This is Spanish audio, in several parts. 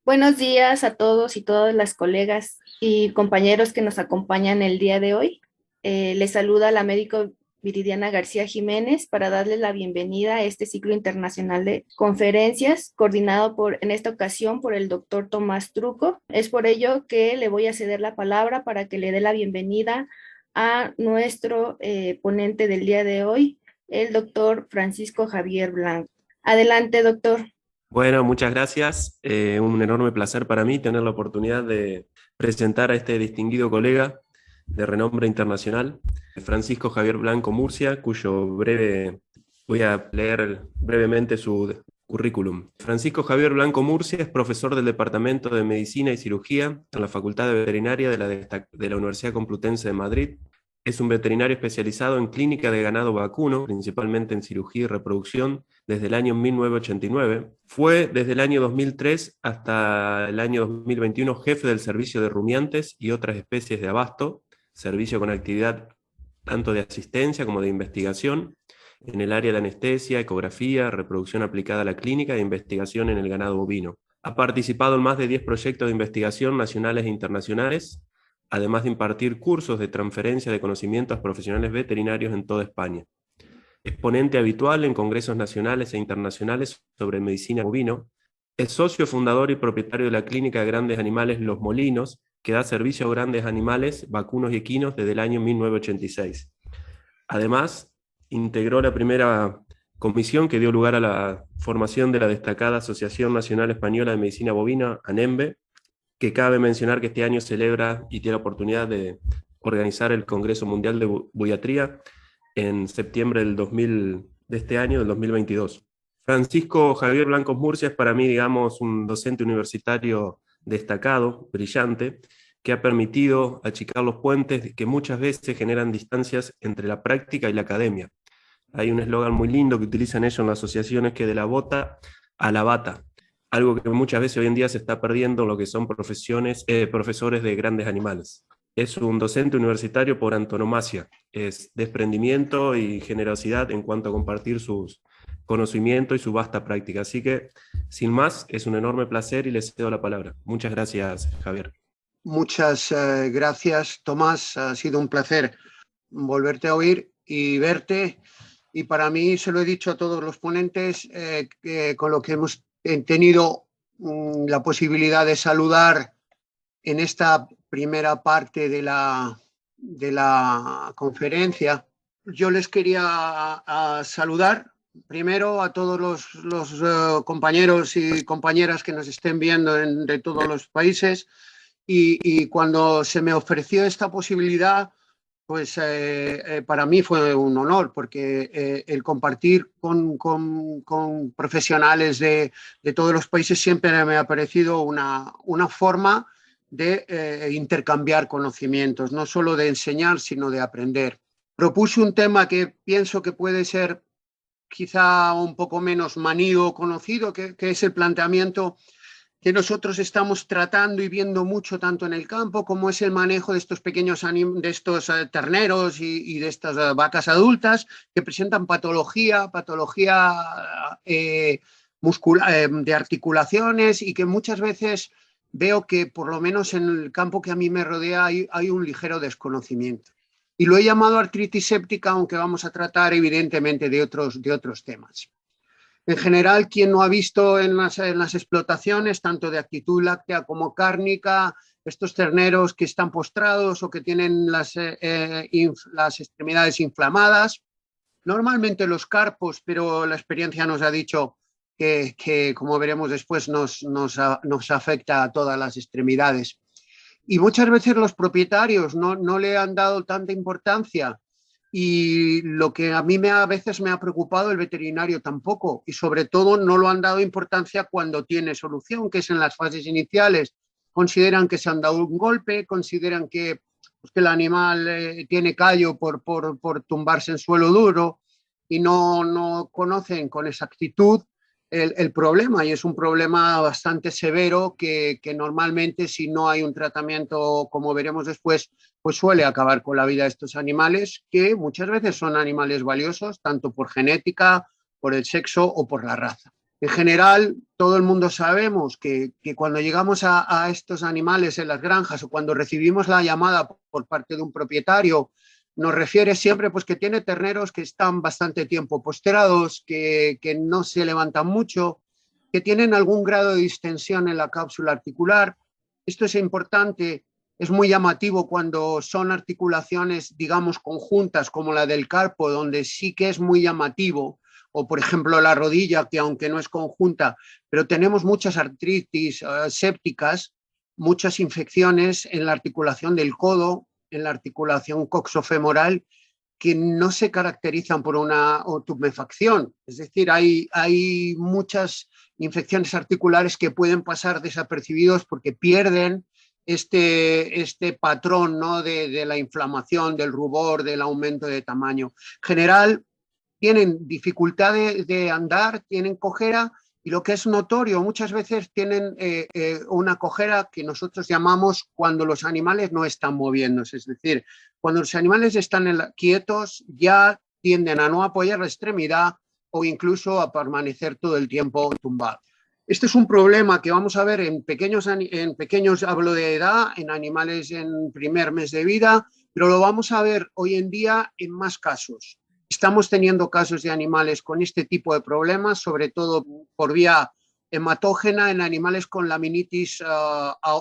Buenos días a todos y todas las colegas y compañeros que nos acompañan el día de hoy. Les saluda la médico Viridiana García Jiménez para darles la bienvenida a este ciclo internacional de conferencias coordinado en esta ocasión por el doctor Tomás Truco. Es por ello que le voy a ceder la palabra para que le dé la bienvenida a nuestro ponente del día de hoy, el doctor Francisco Javier Blanco. Adelante, doctor. Bueno, muchas gracias. Un enorme placer para mí tener la oportunidad de presentar a este distinguido colega de renombre internacional, Francisco Javier Blanco Murcia, voy a leer brevemente su currículum. Francisco Javier Blanco Murcia es profesor del Departamento de Medicina y Cirugía en la Facultad de Veterinaria de la Universidad Complutense de Madrid. Es un veterinario especializado en clínica de ganado vacuno, principalmente en cirugía y reproducción, desde el año 1989. Fue desde el año 2003 hasta el año 2021 jefe del servicio de rumiantes y otras especies de abasto, servicio con actividad tanto de asistencia como de investigación en el área de anestesia, ecografía, reproducción aplicada a la clínica e investigación en el ganado bovino. Ha participado en más de 10 proyectos de investigación nacionales e internacionales, además de impartir cursos de transferencia de conocimientos profesionales veterinarios en toda España. Es ponente habitual en congresos nacionales e internacionales sobre medicina bovino. Es socio fundador y propietario de la clínica de grandes animales Los Molinos, que da servicio a grandes animales, vacunos y equinos desde el año 1986. Además, integró la primera comisión que dio lugar a la formación de la destacada Asociación Nacional Española de Medicina Bovina, ANEMBE, que cabe mencionar que este año celebra y tiene la oportunidad de organizar el Congreso Mundial de Buiatría en septiembre de este año, del 2022. Francisco Javier Blancos Murcia es para mí, digamos, un docente universitario destacado, brillante, que ha permitido achicar los puentes que muchas veces generan distancias entre la práctica y la academia. Hay un eslogan muy lindo que utilizan ellos en las asociaciones, que de la bota a la bata, algo que muchas veces hoy en día se está perdiendo en lo que son profesores de grandes animales. Es un docente universitario por antonomasia, es desprendimiento y generosidad en cuanto a compartir sus conocimientos y su vasta práctica. Así que, sin más, es un enorme placer y les cedo la palabra. Muchas gracias, Javier. Muchas gracias, Tomás. Ha sido un placer volverte a oír y verte. Y para mí, se lo he dicho a todos los ponentes, que con lo que hemos tenido la posibilidad de saludar en esta primera parte de la conferencia, yo les quería saludar primero a todos los compañeros y compañeras que nos estén viendo de todos los países. Y cuando se me ofreció esta posibilidad, pues para mí fue un honor, porque el compartir con profesionales de todos los países siempre me ha parecido una forma de intercambiar conocimientos, no solo de enseñar, sino de aprender. Propuse un tema que pienso que puede ser quizá un poco menos manido o conocido, que es el planteamiento que nosotros estamos tratando y viendo mucho tanto en el campo, como es el manejo de estos pequeños de estos terneros y de estas vacas adultas que presentan patología muscular, de articulaciones, y que muchas veces veo que, por lo menos en el campo que a mí me rodea, hay un ligero desconocimiento. Y lo he llamado artritis séptica, aunque vamos a tratar evidentemente de otros temas. En general, quien no ha visto en las explotaciones, tanto de actitud láctea como cárnica, estos terneros que están postrados o que tienen las extremidades inflamadas, normalmente los carpos, pero la experiencia nos ha dicho que como veremos después, nos afecta a todas las extremidades. Y muchas veces los propietarios no le han dado tanta importancia. Y lo que a mí a veces me ha preocupado, el veterinario tampoco, y sobre todo no lo han dado importancia cuando tiene solución, que es en las fases iniciales. Consideran que se han dado un golpe, consideran que el animal tiene callo por tumbarse en suelo duro, y no conocen con exactitud el problema, y es un problema bastante severo que normalmente, si no hay un tratamiento, como veremos después, pues suele acabar con la vida de estos animales, que muchas veces son animales valiosos, tanto por genética, por el sexo o por la raza. En general, todo el mundo sabemos que cuando llegamos a estos animales en las granjas o cuando recibimos la llamada por parte de un propietario, nos refiere siempre pues, que tiene terneros que están bastante tiempo postrados, que no se levantan mucho, que tienen algún grado de distensión en la cápsula articular. Esto es importante, es muy llamativo cuando son articulaciones, digamos, conjuntas, como la del carpo, donde sí que es muy llamativo, o por ejemplo la rodilla, que aunque no es conjunta, pero tenemos muchas artritis sépticas, muchas infecciones en la articulación del codo, en la articulación coxofemoral, que no se caracterizan por una tumefacción. Es decir, hay muchas infecciones articulares que pueden pasar desapercibidos porque pierden este patrón, ¿no? de la inflamación, del rubor, del aumento de tamaño. En general, tienen dificultad de andar, tienen cojera, y lo que es notorio, muchas veces tienen una cojera que nosotros llamamos cuando los animales no están moviéndose, es decir, cuando los animales están quietos ya tienden a no apoyar la extremidad o incluso a permanecer todo el tiempo tumbado. Este es un problema que vamos a ver en pequeños, hablo de edad, en animales en primer mes de vida, pero lo vamos a ver hoy en día en más casos. Estamos teniendo casos de animales con este tipo de problemas, sobre todo por vía hematógena en animales con laminitis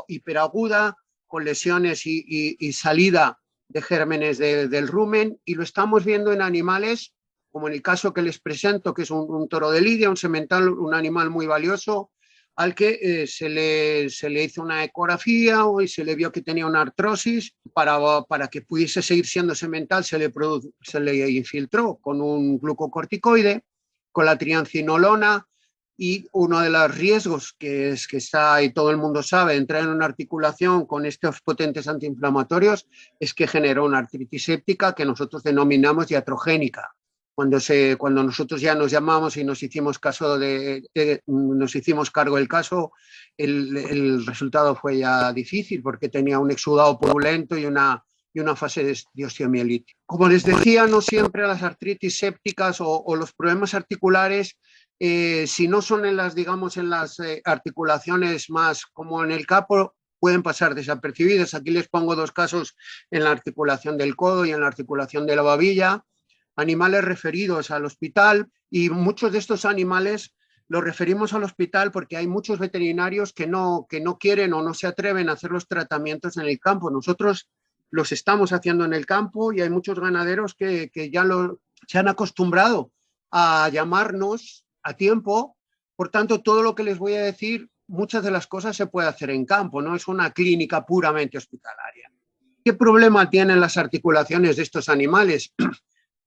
hiperaguda, con lesiones y salida de gérmenes del rumen, y lo estamos viendo en animales, como en el caso que les presento, que es un toro de lidia, un semental, un animal muy valioso, al que se le hizo una ecografía y se le vio que tenía una artrosis. Para que pudiese seguir siendo semental se le infiltró con un glucocorticoide, con la triancinolona, y uno de los riesgos que está, y todo el mundo sabe, entrar en una articulación con estos potentes antiinflamatorios es que genera una artritis séptica que nosotros denominamos iatrogénica. Cuando nosotros ya nos llamamos y nos hicimos cargo del caso, el resultado fue ya difícil porque tenía un exudado purulento y una fase de osteomielitis. Como les decía, no siempre las artritis sépticas o los problemas articulares, si no son en las articulaciones más como en el capo, pueden pasar desapercibidas. Aquí les pongo dos casos en la articulación del codo y en la articulación de la babilla. Animales referidos al hospital, y muchos de estos animales los referimos al hospital porque hay muchos veterinarios que no quieren o no se atreven a hacer los tratamientos en el campo. Nosotros los estamos haciendo en el campo y hay muchos ganaderos que ya se han acostumbrado a llamarnos a tiempo. Por tanto, todo lo que les voy a decir, muchas de las cosas se puede hacer en campo, no es una clínica puramente hospitalaria. ¿Qué problema tienen las articulaciones de estos animales?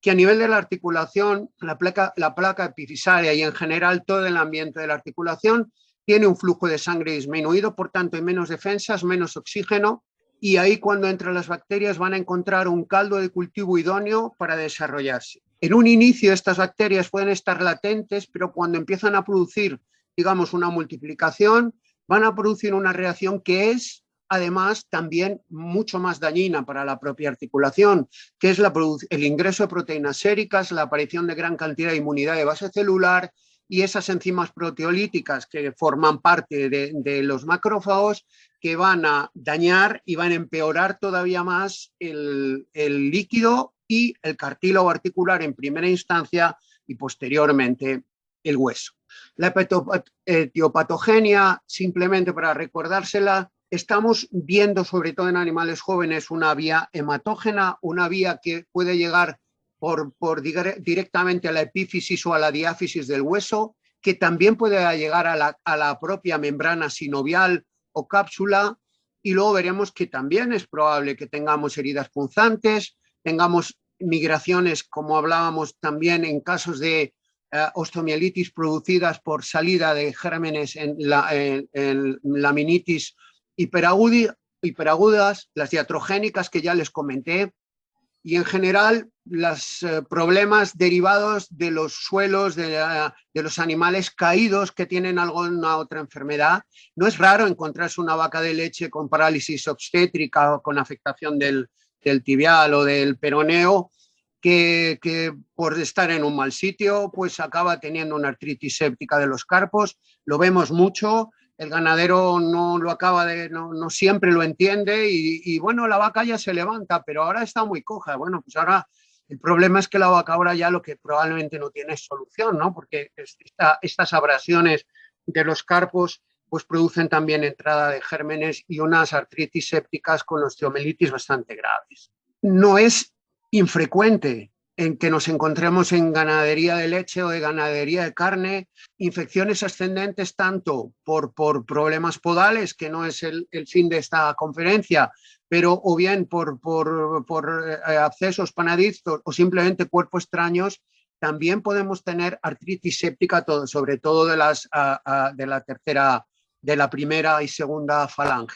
Que a nivel de la articulación, la placa epifisaria y en general todo el ambiente de la articulación tiene un flujo de sangre disminuido, por tanto hay menos defensas, menos oxígeno, y ahí cuando entran las bacterias van a encontrar un caldo de cultivo idóneo para desarrollarse. En un inicio estas bacterias pueden estar latentes, pero cuando empiezan a producir, digamos, una multiplicación, van a producir una reacción que es además también mucho más dañina para la propia articulación, que es el ingreso de proteínas séricas, la aparición de gran cantidad de inmunidad de base celular y esas enzimas proteolíticas que forman parte de los macrófagos, que van a dañar y van a empeorar todavía más el líquido y el cartílago articular en primera instancia y posteriormente el hueso. La etiopatogenia, simplemente para recordársela, estamos viendo, sobre todo en animales jóvenes, una vía hematógena, una vía que puede llegar directamente a la epífisis o a la diáfisis del hueso, que también puede llegar a la propia membrana sinovial o cápsula, y luego veremos que también es probable que tengamos heridas punzantes, tengamos migraciones, como hablábamos también en casos de osteomielitis producidas por salida de gérmenes en laminitis hiperagudas, las iatrogénicas que ya les comenté, y en general los problemas derivados de los suelos, de los animales caídos que tienen alguna otra enfermedad. No es raro encontrarse una vaca de leche con parálisis obstétrica o con afectación del tibial o del peroneo, que por estar en un mal sitio, pues acaba teniendo una artritis séptica de los carpos. Lo vemos mucho, el ganadero no siempre lo entiende y bueno, la vaca ya se levanta, pero ahora está muy coja. Bueno, pues ahora el problema es que la vaca ahora ya lo que probablemente no tiene es solución, ¿no? Porque estas abrasiones de los carpos pues producen también entrada de gérmenes y unas artritis sépticas con osteomielitis bastante graves. No es infrecuente en que nos encontremos en ganadería de leche o de ganadería de carne infecciones ascendentes tanto por problemas podales, que no es el fin de esta conferencia, pero o bien por abscesos panadizos o simplemente cuerpos extraños. También podemos tener artritis séptica, sobre todo de la primera y segunda falange.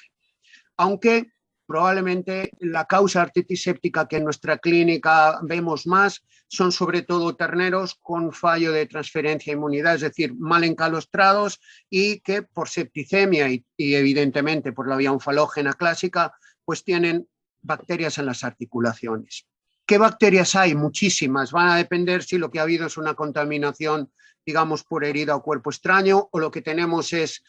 Aunque probablemente la causa artritis séptica que en nuestra clínica vemos más son sobre todo terneros con fallo de transferencia de inmunidad, es decir, mal encalostrados y que por septicemia y evidentemente por la vía onfalógena clásica, pues tienen bacterias en las articulaciones. ¿Qué bacterias hay? Muchísimas. Van a depender si lo que ha habido es una contaminación, digamos, por herida o cuerpo extraño, o lo que tenemos es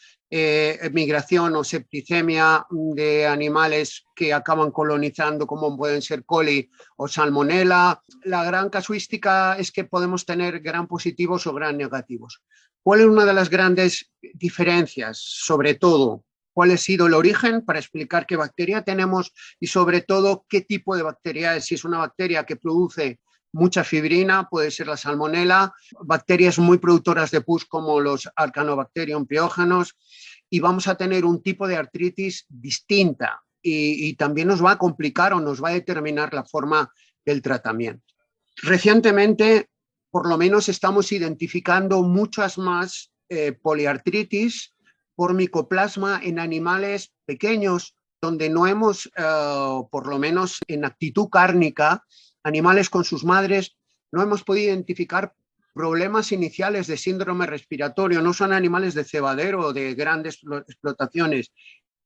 migración o septicemia de animales que acaban colonizando, como pueden ser coli o salmonela. La gran casuística es que podemos tener gran positivos o gran negativos. ¿Cuál es una de las grandes diferencias? Sobre todo, ¿cuál ha sido el origen para explicar qué bacteria tenemos y sobre todo qué tipo de bacteria es? Si es una bacteria que produce mucha fibrina, puede ser la salmonela, bacterias muy productoras de pus como los Arcanobacterium piógenos, y vamos a tener un tipo de artritis distinta y también nos va a complicar o nos va a determinar la forma del tratamiento. Recientemente, por lo menos, estamos identificando muchas más poliartritis por micoplasma en animales pequeños, donde no hemos, por lo menos en actitud cárnica, animales con sus madres, no hemos podido identificar problemas iniciales de síndrome respiratorio, no son animales de cebadero o de grandes explotaciones,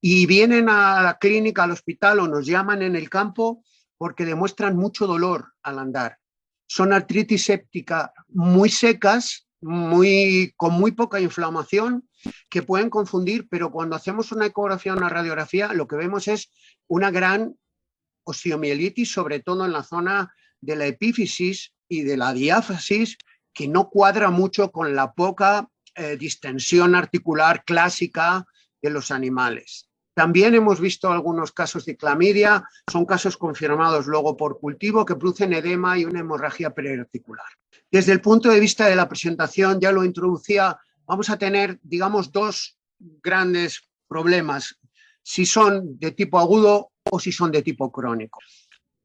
y vienen a la clínica, al hospital o nos llaman en el campo porque demuestran mucho dolor al andar. Son artritis séptica muy secas, con muy poca inflamación, que pueden confundir, pero cuando hacemos una ecografía o una radiografía, lo que vemos es una gran osteomielitis, sobre todo en la zona de la epífisis y de la diáfasis, que no cuadra mucho con la poca distensión articular clásica de los animales. También hemos visto algunos casos de clamidia, son casos confirmados luego por cultivo que producen edema y una hemorragia periarticular. Desde el punto de vista de la presentación, ya lo introducía, vamos a tener, digamos, dos grandes problemas, si son de tipo agudo o si son de tipo crónico.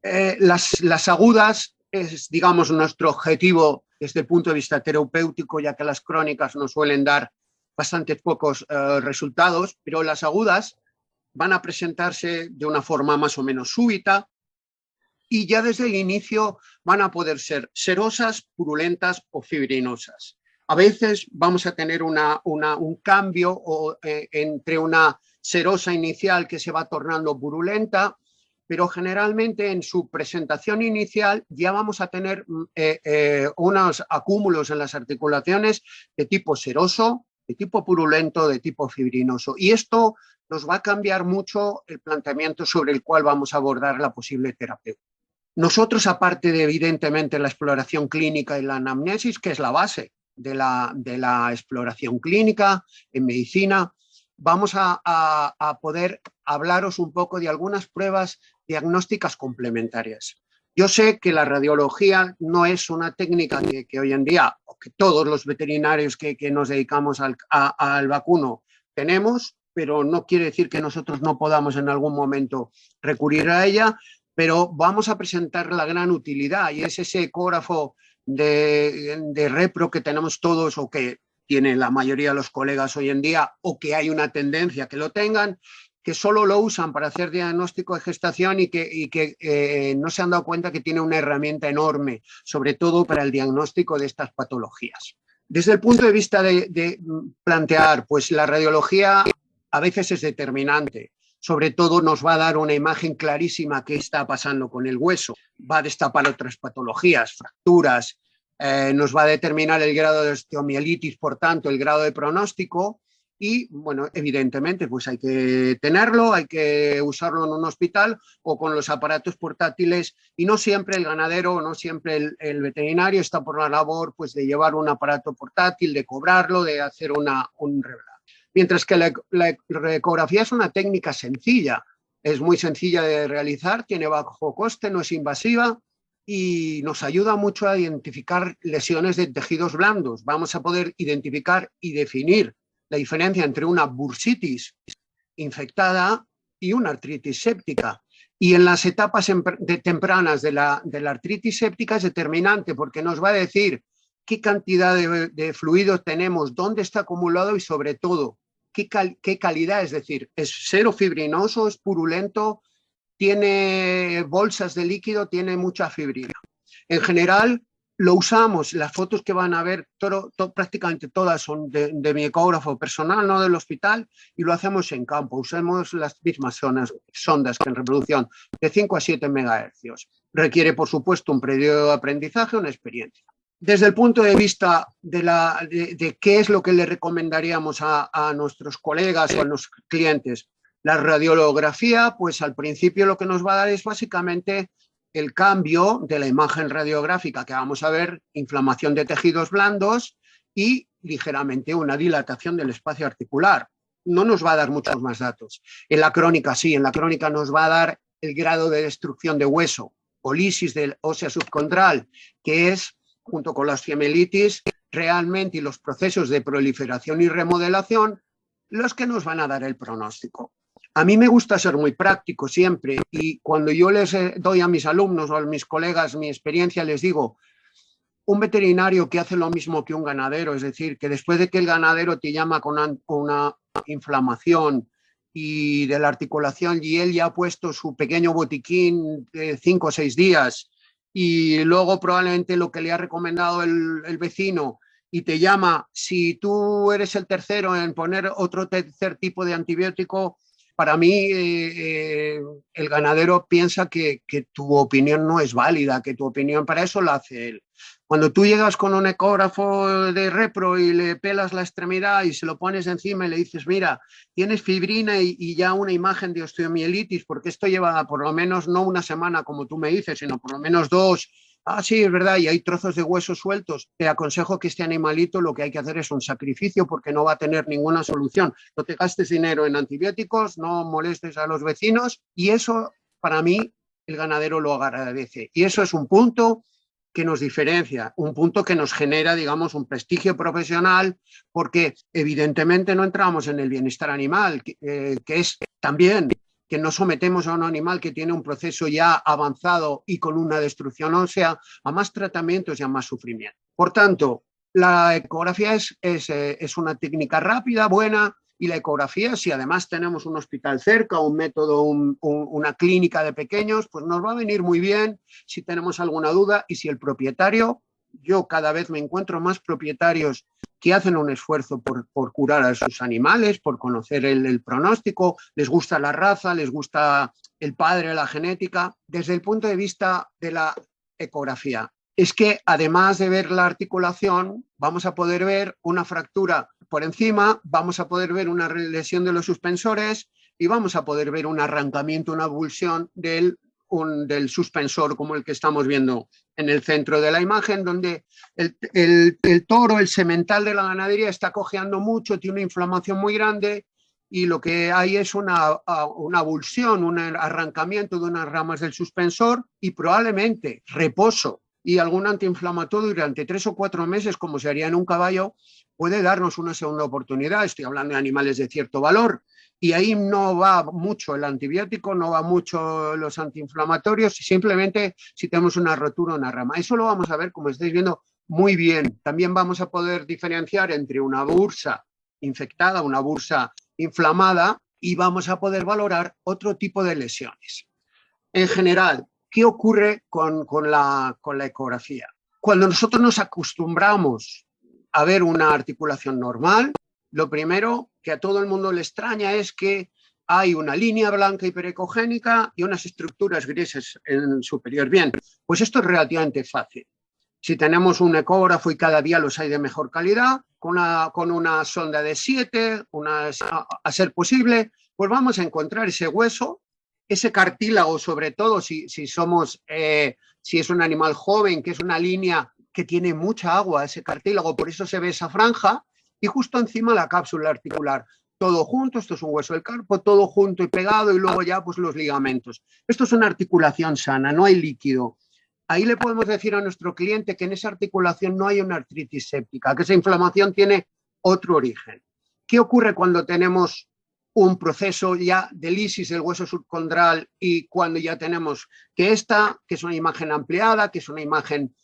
Las agudas es, digamos, nuestro objetivo desde el punto de vista terapéutico, ya que las crónicas nos suelen dar bastante pocos resultados, pero las agudas van a presentarse de una forma más o menos súbita y ya desde el inicio van a poder ser serosas, purulentas o fibrinosas. A veces vamos a tener un cambio entre una serosa inicial que se va tornando purulenta, pero generalmente en su presentación inicial ya vamos a tener unos acúmulos en las articulaciones de tipo seroso, de tipo purulento, de tipo fibrinoso. Y esto nos va a cambiar mucho el planteamiento sobre el cual vamos a abordar la posible terapia. Nosotros, aparte de evidentemente la exploración clínica y la anamnesis, que es la base de la exploración clínica en medicina, vamos a poder hablaros un poco de algunas pruebas diagnósticas complementarias. Yo sé que la radiología no es una técnica que hoy en día, o que todos los veterinarios que nos dedicamos al vacuno tenemos, pero no quiere decir que nosotros no podamos en algún momento recurrir a ella, pero vamos a presentar la gran utilidad y es ese ecógrafo de repro que tenemos todos o que tiene la mayoría de los colegas hoy en día o que hay una tendencia que lo tengan, que solo lo usan para hacer diagnóstico de gestación y que no se han dado cuenta que tiene una herramienta enorme, sobre todo para el diagnóstico de estas patologías. Desde el punto de vista de plantear, pues la radiología a veces es determinante. sobre todo nos va a dar una imagen clarísima qué está pasando con el hueso, va a destapar otras patologías, fracturas, nos va a determinar el grado de osteomielitis, por tanto, el grado de pronóstico. Y, bueno, evidentemente, pues hay que tenerlo, hay que usarlo en un hospital o con los aparatos portátiles, y no siempre el ganadero, no siempre el veterinario está por la labor pues de llevar un aparato portátil, de cobrarlo, de hacer un revelado. Mientras que la ecografía es una técnica sencilla, es muy sencilla de realizar, tiene bajo coste, no es invasiva y nos ayuda mucho a identificar lesiones de tejidos blandos. Vamos a poder identificar y definir la diferencia entre una bursitis infectada y una artritis séptica. Y en las etapas tempranas de la artritis séptica es determinante porque nos va a decir qué cantidad de fluido tenemos, dónde está acumulado y sobre todo qué calidad, es decir, es cero fibrinoso, es purulento, tiene bolsas de líquido, tiene mucha fibrina. En general, lo usamos, las fotos que van a ver, prácticamente todas son de mi ecógrafo personal, no del hospital, y lo hacemos en campo. Usamos las mismas sondas que en reproducción, de 5 a 7 megahercios. Requiere, por supuesto, un periodo de aprendizaje, una experiencia. Desde el punto de vista de qué es lo que le recomendaríamos a nuestros colegas o a nuestros clientes, la radiología, pues al principio lo que nos va a dar es básicamente el cambio de la imagen radiográfica que vamos a ver, inflamación de tejidos blandos y ligeramente una dilatación del espacio articular. No nos va a dar muchos más datos. En la crónica sí, en la crónica nos va a dar el grado de destrucción de hueso o lisis del ósea subcondral, que es, junto con la osteomielitis, realmente y los procesos de proliferación y remodelación, los que nos van a dar el pronóstico. A mí me gusta ser muy práctico siempre y cuando yo les doy a mis alumnos o a mis colegas mi experiencia, les digo, un veterinario que hace lo mismo que un ganadero, es decir, que después de que el ganadero te llama con una inflamación y de la articulación y él ya ha puesto su pequeño botiquín de 5 o 6 días y luego probablemente lo que le ha recomendado el vecino y te llama, si tú eres el tercero en poner otro tercer tipo de antibiótico, para mí el ganadero piensa que tu opinión no es válida, que tu opinión para eso la hace él. Cuando tú llegas con un ecógrafo de repro y le pelas la extremidad y se lo pones encima y le dices, mira, tienes fibrina y ya una imagen de osteomielitis, porque esto lleva por lo menos no una semana como tú me dices, sino por lo menos 2. Ah, sí, es verdad, y hay trozos de huesos sueltos. Te aconsejo que este animalito lo que hay que hacer es un sacrificio porque no va a tener ninguna solución. No te gastes dinero en antibióticos, no molestes a los vecinos y eso para mí el ganadero lo agradece. Y eso es un punto que nos diferencia, un punto que nos genera, digamos, un prestigio profesional porque evidentemente no entramos en el bienestar animal, que es también que no sometemos a un animal que tiene un proceso ya avanzado y con una destrucción ósea a más tratamientos y a más sufrimiento. Por tanto, la ecografía es una técnica rápida, buena, y la ecografía, si además tenemos un hospital cerca, un método, una clínica de pequeños, pues nos va a venir muy bien si tenemos alguna duda y si el propietario, yo cada vez me encuentro más propietarios que hacen un esfuerzo por curar a sus animales, por conocer el pronóstico, les gusta la raza, les gusta el padre, la genética. Desde el punto de vista de la ecografía, es que además de ver la articulación, vamos a poder ver una fractura por encima, vamos a poder ver una lesión de los suspensores y vamos a poder ver un arrancamiento, una avulsión del suspensor como el que estamos viendo en el centro de la imagen, donde el toro, el semental de la ganadería está cojeando mucho, tiene una inflamación muy grande y lo que hay es una avulsión, un arrancamiento de unas ramas del suspensor y probablemente reposo y algún antiinflamatorio durante 3 o 4 meses, como se haría en un caballo, puede darnos una segunda oportunidad. Estoy hablando de animales de cierto valor y ahí no va mucho el antibiótico, no va mucho los antiinflamatorios, simplemente si tenemos una rotura o una rama. Eso lo vamos a ver, como estáis viendo, muy bien. También vamos a poder diferenciar entre una bursa infectada, una bursa inflamada y vamos a poder valorar otro tipo de lesiones. En general, ¿qué ocurre con la ecografía? Cuando nosotros nos acostumbramos a ver una articulación normal, lo primero que a todo el mundo le extraña es que hay una línea blanca hiperecogénica y unas estructuras grises en el superior. Bien, pues esto es relativamente fácil. Si tenemos un ecógrafo y cada día los hay de mejor calidad, con una sonda de 7, a ser posible, pues vamos a encontrar ese hueso, ese cartílago, sobre todo si es un animal joven, que es una línea que tiene mucha agua, ese cartílago, por eso se ve esa franja, y justo encima la cápsula articular. Todo junto, esto es un hueso del carpo, todo junto y pegado, y luego ya pues los ligamentos. Esto es una articulación sana, no hay líquido. Ahí le podemos decir a nuestro cliente que en esa articulación no hay una artritis séptica, que esa inflamación tiene otro origen. ¿Qué ocurre cuando tenemos un proceso ya de lisis del hueso subcondral y cuando ya tenemos que es una imagen ampliada, que es una imagen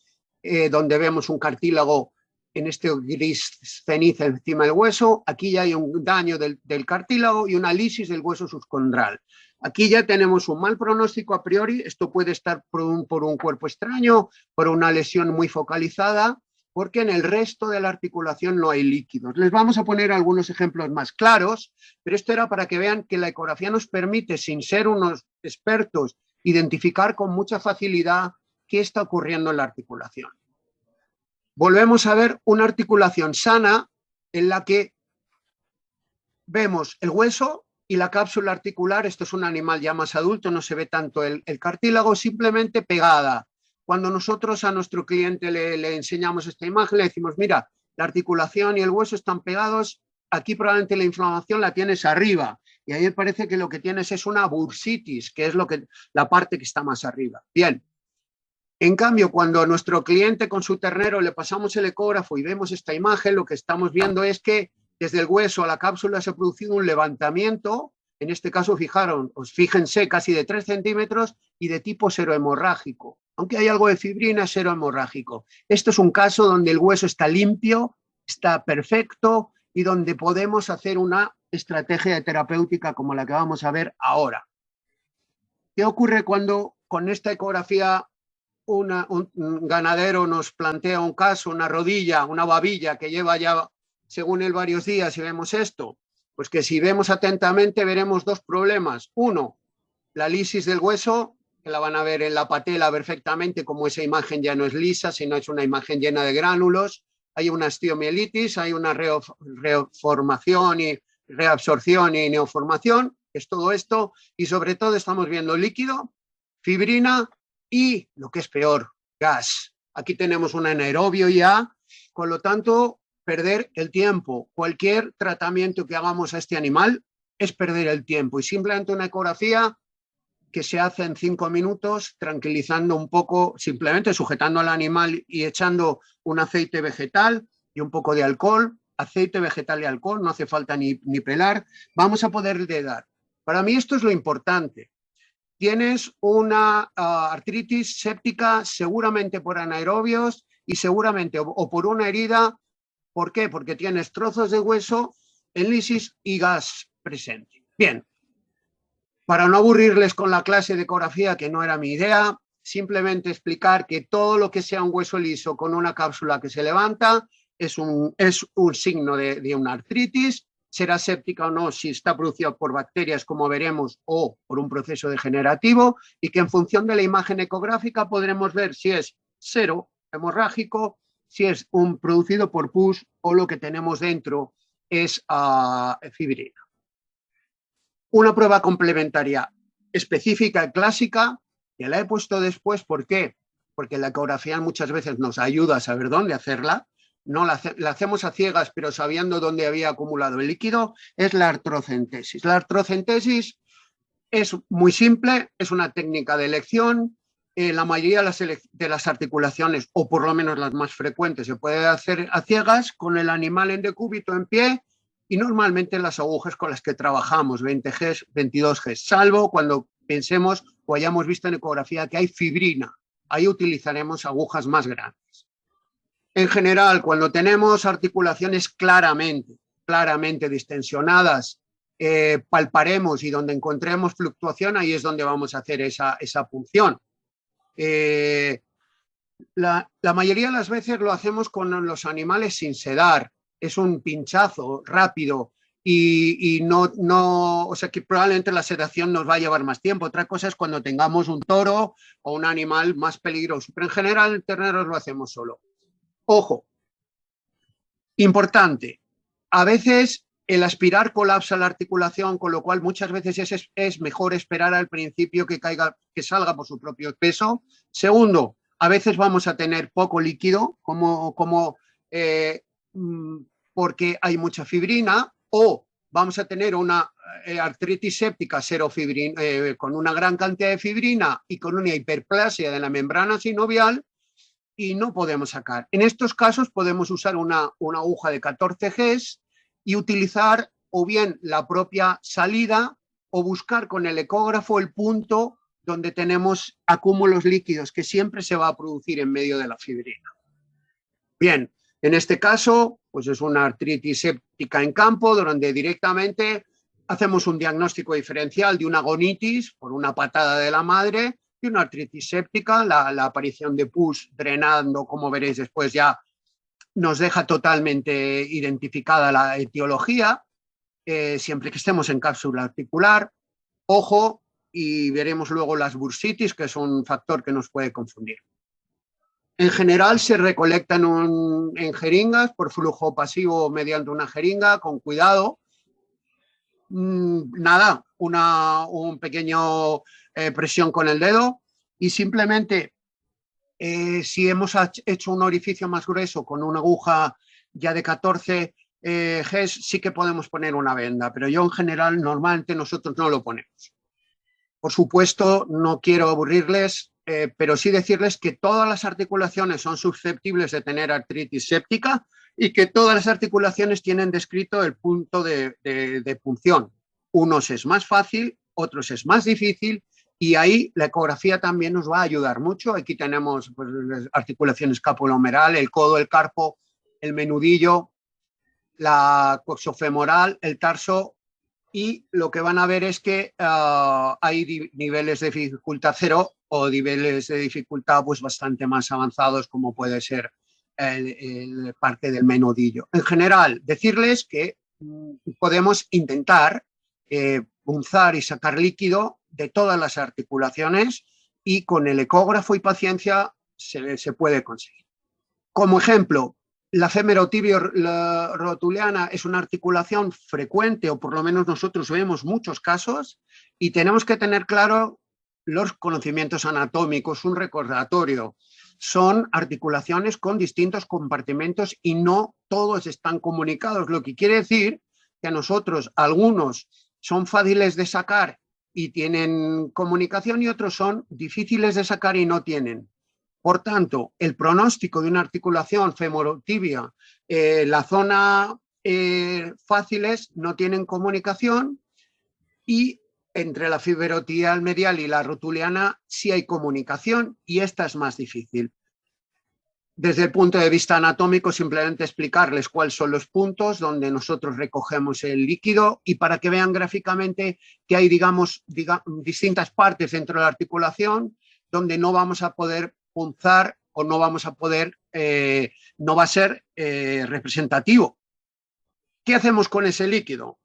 donde vemos un cartílago en este gris ceniza encima del hueso, aquí ya hay un daño del cartílago y una lisis del hueso subcondral. Aquí ya tenemos un mal pronóstico a priori, esto puede estar por un cuerpo extraño, por una lesión muy focalizada, porque en el resto de la articulación no hay líquidos. Les vamos a poner algunos ejemplos más claros, pero esto era para que vean que la ecografía nos permite, sin ser unos expertos, identificar con mucha facilidad qué está ocurriendo en la articulación. Volvemos a ver una articulación sana en la que vemos el hueso y la cápsula articular. Esto es un animal ya más adulto, no se ve tanto el cartílago, simplemente pegada. Cuando nosotros a nuestro cliente le enseñamos esta imagen, le decimos, mira, la articulación y el hueso están pegados, aquí probablemente la inflamación la tienes arriba, y ahí parece que lo que tienes es una bursitis, que es la parte que está más arriba. Bien. En cambio, cuando a nuestro cliente con su ternero le pasamos el ecógrafo y vemos esta imagen, lo que estamos viendo es que desde el hueso a la cápsula se ha producido un levantamiento, en este caso fíjense, casi de 3 centímetros y de tipo serohemorrágico. Aunque hay algo de fibrina, serohemorrágico. Esto es un caso donde el hueso está limpio, está perfecto y donde podemos hacer una estrategia terapéutica como la que vamos a ver ahora. ¿Qué ocurre cuando con esta ecografía un ganadero nos plantea un caso, una rodilla, una babilla que lleva ya, según él, varios días y vemos esto? Pues que si vemos atentamente veremos dos problemas. Uno, la lisis del hueso, que la van a ver en la patela perfectamente, como esa imagen ya no es lisa, sino es una imagen llena de gránulos. Hay una osteomielitis, hay una reformación y reabsorción y neoformación, es todo esto, y sobre todo estamos viendo líquido, fibrina y, lo que es peor, gas. Aquí tenemos un anaerobio ya, con lo tanto, perder el tiempo. Cualquier tratamiento que hagamos a este animal es perder el tiempo, y simplemente una ecografía que se hace en 5 minutos, tranquilizando un poco, simplemente sujetando al animal y echando un aceite vegetal y un poco de alcohol, aceite vegetal y alcohol, no hace falta ni pelar, vamos a poderle dar. Para mí esto es lo importante. Tienes una artritis séptica seguramente por anaerobios y seguramente o por una herida. ¿Por qué? Porque tienes trozos de hueso en lisis y gas presente. Bien, para no aburrirles con la clase de ecografía, que no era mi idea, simplemente explicar que todo lo que sea un hueso liso con una cápsula que se levanta es un signo de una artritis. Será séptica o no si está producida por bacterias, como veremos, o por un proceso degenerativo, y que en función de la imagen ecográfica podremos ver si es serohemorrágico, si es producido por pus o lo que tenemos dentro es fibrina. Una prueba complementaria específica y clásica, que la he puesto después, ¿por qué? Porque la ecografía muchas veces nos ayuda a saber dónde hacerla. No la hacemos a ciegas, pero sabiendo dónde había acumulado el líquido, es la artrocentesis. La artrocentesis es muy simple, es una técnica de elección. La mayoría de las articulaciones, o por lo menos las más frecuentes, se puede hacer a ciegas con el animal en decúbito en pie y normalmente las agujas con las que trabajamos, 20 Gs, 22 Gs, salvo cuando pensemos o hayamos visto en ecografía que hay fibrina. Ahí utilizaremos agujas más grandes. En general, cuando tenemos articulaciones claramente distensionadas, palparemos y donde encontremos fluctuación, ahí es donde vamos a hacer esa punción. La mayoría de las veces lo hacemos con los animales sin sedar. Es un pinchazo rápido y o sea que probablemente la sedación nos va a llevar más tiempo. Otra cosa es cuando tengamos un toro o un animal más peligroso, pero en general el ternero lo hacemos solo. Ojo, importante, a veces el aspirar colapsa la articulación, con lo cual muchas veces es mejor esperar al principio que salga por su propio peso. Segundo, a veces vamos a tener poco líquido, porque hay mucha fibrina, o vamos a tener una artritis séptica con una gran cantidad de fibrina y con una hiperplasia de la membrana sinovial y no podemos sacar. En estos casos podemos usar una aguja de 14 Gs y utilizar o bien la propia salida o buscar con el ecógrafo el punto donde tenemos acúmulos líquidos, que siempre se va a producir en medio de la fibrina. Bien, en este caso, pues es una artritis séptica en campo, donde directamente hacemos un diagnóstico diferencial de una agonitis por una patada de la madre y una artritis séptica. La aparición de pus drenando, como veréis después, ya nos deja totalmente identificada la etiología, siempre que estemos en cápsula articular. Ojo, y veremos luego las bursitis, que es un factor que nos puede confundir. En general se recolectan en jeringas por flujo pasivo mediante una jeringa, con cuidado. Nada, un pequeño presión con el dedo y simplemente si hemos hecho un orificio más grueso con una aguja ya de 14 Gs, sí que podemos poner una venda, pero yo en general normalmente nosotros no lo ponemos. Por supuesto, no quiero aburrirles, pero sí decirles que todas las articulaciones son susceptibles de tener artritis séptica y que todas las articulaciones tienen descrito el punto de punción. Unos es más fácil, otros es más difícil, y ahí la ecografía también nos va a ayudar mucho. Aquí tenemos pues, articulación escapulohumeral, el codo, el carpo, el menudillo, la coxofemoral, el tarso, y lo que van a ver es que hay niveles de dificultad 0 o niveles de dificultad pues, bastante más avanzados, como puede ser el parte del menudillo. En general, decirles que podemos intentar punzar y sacar líquido de todas las articulaciones y con el ecógrafo y paciencia se puede conseguir. Como ejemplo, la femerotibio-rotuliana es una articulación frecuente, o por lo menos nosotros vemos muchos casos, y tenemos que tener claro los conocimientos anatómicos, un recordatorio. Son articulaciones con distintos compartimentos y no todos están comunicados, lo que quiere decir que a nosotros algunos son fáciles de sacar y tienen comunicación y otros son difíciles de sacar y no tienen. Por tanto, el pronóstico de una articulación femorotibia, la zona fáciles no tienen comunicación, y entre la fiberotibial medial y la rotuliana sí hay comunicación, y esta es más difícil. Desde el punto de vista anatómico, simplemente explicarles cuáles son los puntos donde nosotros recogemos el líquido, y para que vean gráficamente que hay, digamos, distintas partes dentro de la articulación donde no vamos a poder punzar o no vamos a poder, no va a ser representativo. ¿Qué hacemos con ese líquido?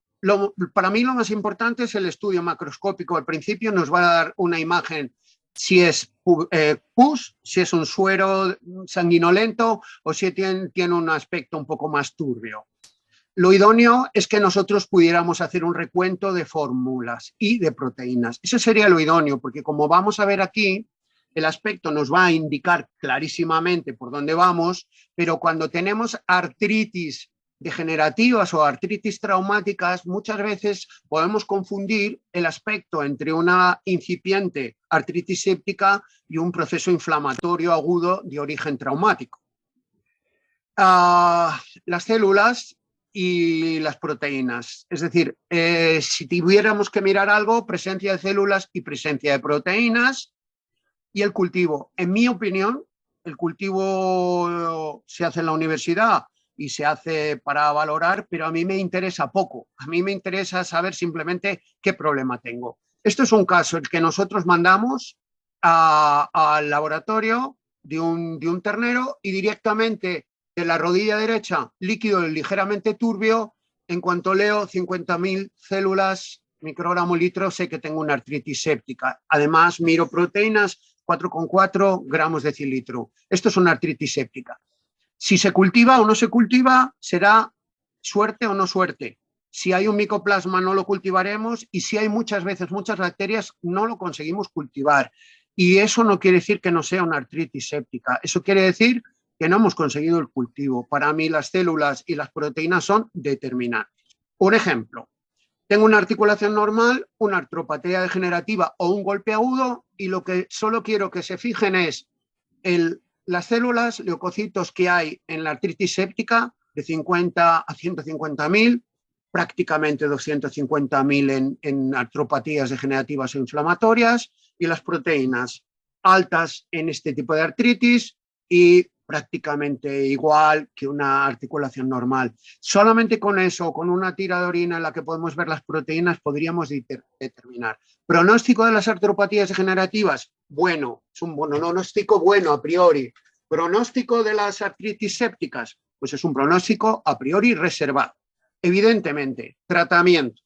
Para mí lo más importante es el estudio macroscópico. Al principio nos va a dar una imagen si es pus, si es un suero sanguinolento o si tiene un aspecto un poco más turbio. Lo idóneo es que nosotros pudiéramos hacer un recuento de fórmulas y de proteínas. Eso sería lo idóneo, porque como vamos a ver aquí, el aspecto nos va a indicar clarísimamente por dónde vamos, pero cuando tenemos artritis degenerativas o artritis traumáticas, muchas veces podemos confundir el aspecto entre una incipiente artritis séptica y un proceso inflamatorio agudo de origen traumático. Las células y las proteínas, es decir, si tuviéramos que mirar algo, presencia de células y presencia de proteínas. Y el cultivo, en mi opinión, el cultivo se hace en la universidad y se hace para valorar, pero a mí me interesa poco. A mí me interesa saber simplemente qué problema tengo. Esto es un caso el que nosotros mandamos al laboratorio de un ternero, y directamente de la rodilla derecha, líquido ligeramente turbio, En cuanto leo 50.000 células, microgramo litro, sé que tengo una artritis séptica. Además, miro proteínas, 4,4 gramos de decilitro. Esto es una artritis séptica. Si se cultiva o no se cultiva, será suerte o no suerte. Si hay un micoplasma, no lo cultivaremos, y si hay muchas veces muchas bacterias, no lo conseguimos cultivar. Y eso no quiere decir que no sea una artritis séptica. Eso quiere decir que no hemos conseguido el cultivo. Para mí las células y las proteínas son determinantes. Un ejemplo, tengo una articulación normal, una artropatía degenerativa o un golpe agudo, y lo que solo quiero que se fijen es las células, leucocitos que hay en la artritis séptica, de 50 a 150.000, prácticamente 250.000 en artropatías degenerativas e inflamatorias, y las proteínas altas en este tipo de artritis y prácticamente igual que una articulación normal. Solamente con eso, con una tira de orina en la que podemos ver las proteínas, podríamos determinar. Pronóstico de las artropatías degenerativas, bueno, es un pronóstico bueno a priori. Pronóstico de las artritis sépticas, pues es un pronóstico a priori reservado. Evidentemente, tratamiento.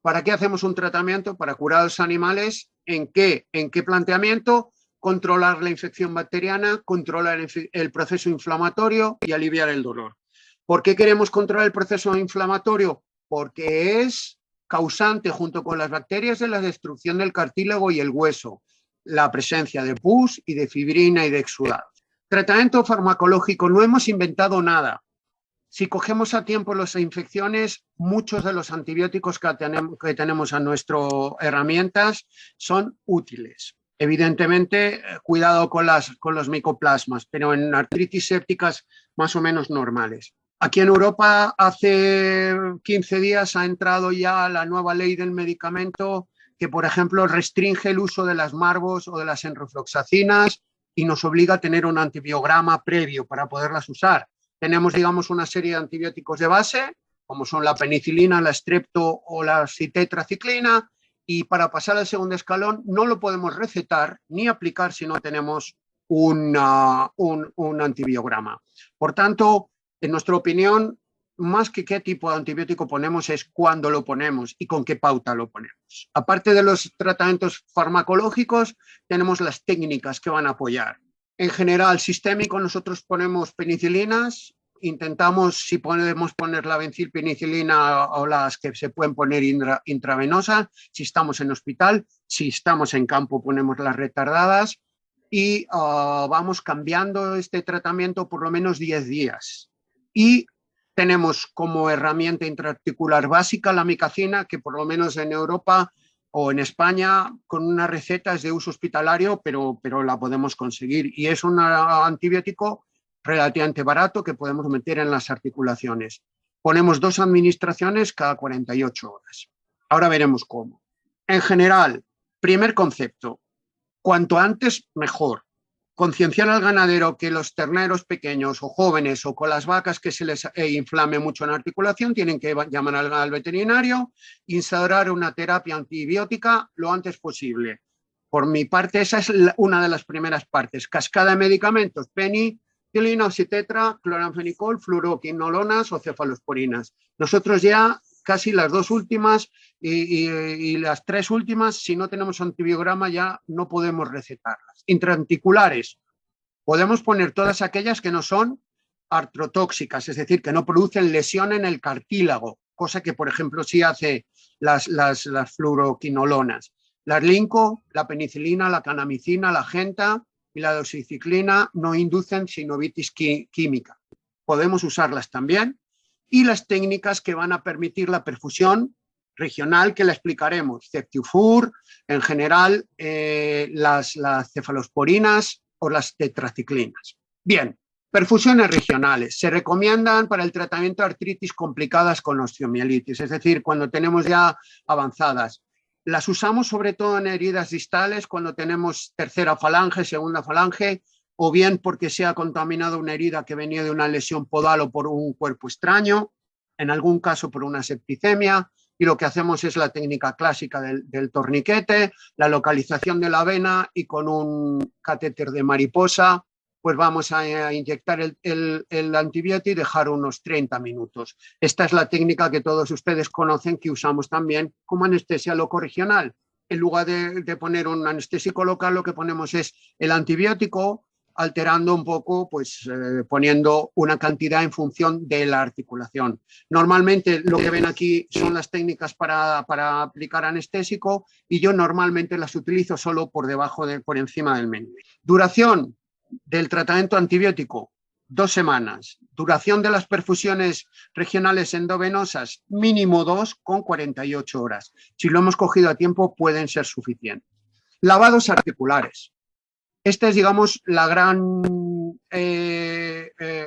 ¿Para qué hacemos un tratamiento? Para curar a los animales. ¿En qué planteamiento? Controlar la infección bacteriana, controlar el proceso inflamatorio y aliviar el dolor. ¿Por qué queremos controlar el proceso inflamatorio? Porque es causante, junto con las bacterias, de la destrucción del cartílago y el hueso, la presencia de pus y de fibrina y de exudados. Tratamiento farmacológico, no hemos inventado nada. Si cogemos a tiempo las infecciones, muchos de los antibióticos que tenemos a nuestras herramientas son útiles. Evidentemente, cuidado con los micoplasmas, pero en artritis sépticas más o menos normales. Aquí en Europa hace 15 días ha entrado ya la nueva ley del medicamento que, por ejemplo, restringe el uso de las Marbos o de las enrofloxacinas y nos obliga a tener un antibiograma previo para poderlas usar. Tenemos, digamos, una serie de antibióticos de base, como son la penicilina, la strepto o la citetraciclina, y para pasar al segundo escalón no lo podemos recetar ni aplicar si no tenemos un antibiograma. Por tanto, en nuestra opinión, más que qué tipo de antibiótico ponemos es cuándo lo ponemos y con qué pauta lo ponemos. Aparte de los tratamientos farmacológicos, tenemos las técnicas que van a apoyar. En general, sistémico, nosotros ponemos penicilinas, intentamos, si podemos poner la bencilpenicilina o las que se pueden poner intravenosas, si estamos en hospital, si estamos en campo ponemos las retardadas y vamos cambiando este tratamiento por lo menos 10 días. Y tenemos como herramienta intraarticular básica la micacina, que por lo menos en Europa o en España con una receta es de uso hospitalario, pero la podemos conseguir. Y es un antibiótico relativamente barato que podemos meter en las articulaciones. Ponemos 2 administraciones cada 48 horas. Ahora veremos cómo. En general, primer concepto, cuanto antes mejor. Concienciar al ganadero que los terneros pequeños o jóvenes o con las vacas que se les inflame mucho en la articulación tienen que llamar al veterinario, instaurar una terapia antibiótica lo antes posible. Por mi parte, esa es una de las primeras partes. Cascada de medicamentos, penicilina, oxitetra, cloranfenicol, fluoroquinolonas o cefalosporinas. Nosotros ya casi las 2 últimas y las 3 últimas, si no tenemos antibiograma ya no podemos recetarlas. Intraarticulares, podemos poner todas aquellas que no son artrotóxicas, es decir, que no producen lesión en el cartílago, cosa que, por ejemplo, sí hace las fluoroquinolonas. La linco, la penicilina, la kanamicina, la genta y la doxiciclina no inducen sinovitis química. Podemos usarlas también. Y las técnicas que van a permitir la perfusión regional, que la explicaremos, Ceftiofur, en general las cefalosporinas o las tetraciclinas. Bien, perfusiones regionales. Se recomiendan para el tratamiento de artritis complicadas con osteomielitis, es decir, cuando tenemos ya avanzadas. Las usamos sobre todo en heridas distales, cuando tenemos tercera falange, segunda falange, o bien porque se ha contaminado una herida que venía de una lesión podal o por un cuerpo extraño, en algún caso por una septicemia, y lo que hacemos es la técnica clásica del torniquete, la localización de la vena y con un catéter de mariposa pues vamos a inyectar el antibiótico y dejar unos 30 minutos. Esta es la técnica que todos ustedes conocen, que usamos también como anestesia locorregional. En lugar de poner un anestésico local, lo que ponemos es el antibiótico, alterando un poco, pues poniendo una cantidad en función de la articulación. Normalmente lo que ven aquí son las técnicas para aplicar anestésico, y yo normalmente las utilizo solo por encima del menú. Duración del tratamiento antibiótico, 2 semanas. Duración de las perfusiones regionales endovenosas, mínimo 2, con 48 horas. Si lo hemos cogido a tiempo, pueden ser suficientes. Lavados articulares. Esta es, digamos, la gran, no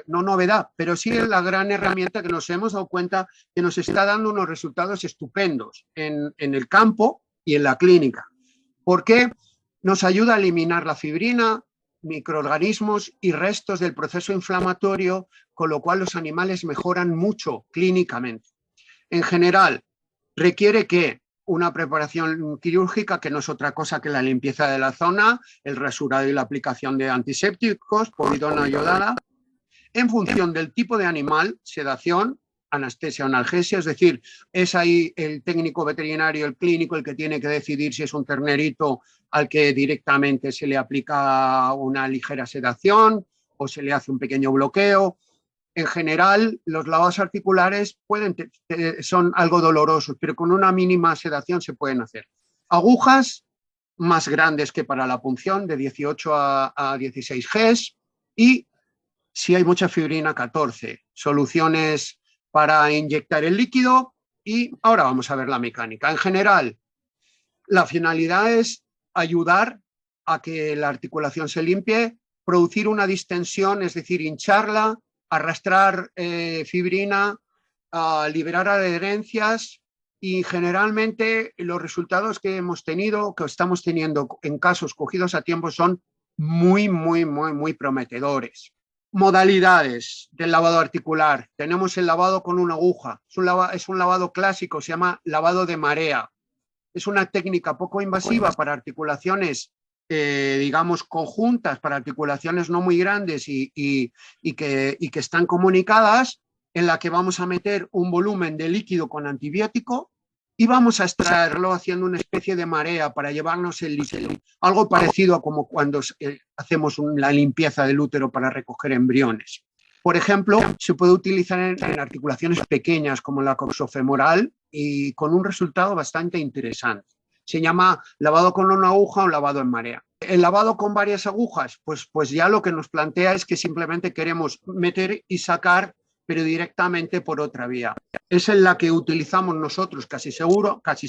novedad, pero sí es la gran herramienta que nos hemos dado cuenta que nos está dando unos resultados estupendos en el campo y en la clínica. Porque nos ayuda a eliminar la fibrina, microorganismos y restos del proceso inflamatorio, con lo cual los animales mejoran mucho clínicamente. En general, requiere que una preparación quirúrgica, que no es otra cosa que la limpieza de la zona, el rasurado y la aplicación de antisépticos, povidona iodada, en función del tipo de animal, sedación, anestesia o analgesia, es decir, es ahí el técnico veterinario, el clínico, el que tiene que decidir si es un ternerito al que directamente se le aplica una ligera sedación o se le hace un pequeño bloqueo. En general, los lavados articulares son algo dolorosos, pero con una mínima sedación se pueden hacer. Agujas más grandes que para la punción, de 18 a 16 Gs, y si hay mucha fibrina, 14. Soluciones para inyectar el líquido, y ahora vamos a ver la mecánica. En general, la finalidad es ayudar a que la articulación se limpie, producir una distensión, es decir, hincharla, arrastrar fibrina, liberar adherencias, y generalmente los resultados que hemos tenido, que estamos teniendo en casos cogidos a tiempo, son muy prometedores. Modalidades del lavado articular. Tenemos el lavado con una aguja. Es un lavado clásico, se llama lavado de marea. Es una técnica poco invasiva para articulaciones, digamos, conjuntas, para articulaciones no muy grandes y que están comunicadas, en la que vamos a meter un volumen de líquido con antibiótico y vamos a extraerlo haciendo una especie de marea para llevarnos el líquido. Algo parecido a como cuando hacemos la limpieza del útero para recoger embriones. Por ejemplo, se puede utilizar en articulaciones pequeñas como la coxofemoral, y con un resultado bastante interesante. Se llama lavado con una aguja o lavado en marea. El lavado con varias agujas, pues ya lo que nos plantea es que simplemente queremos meter y sacar, pero directamente por otra vía. Es en la que utilizamos nosotros casi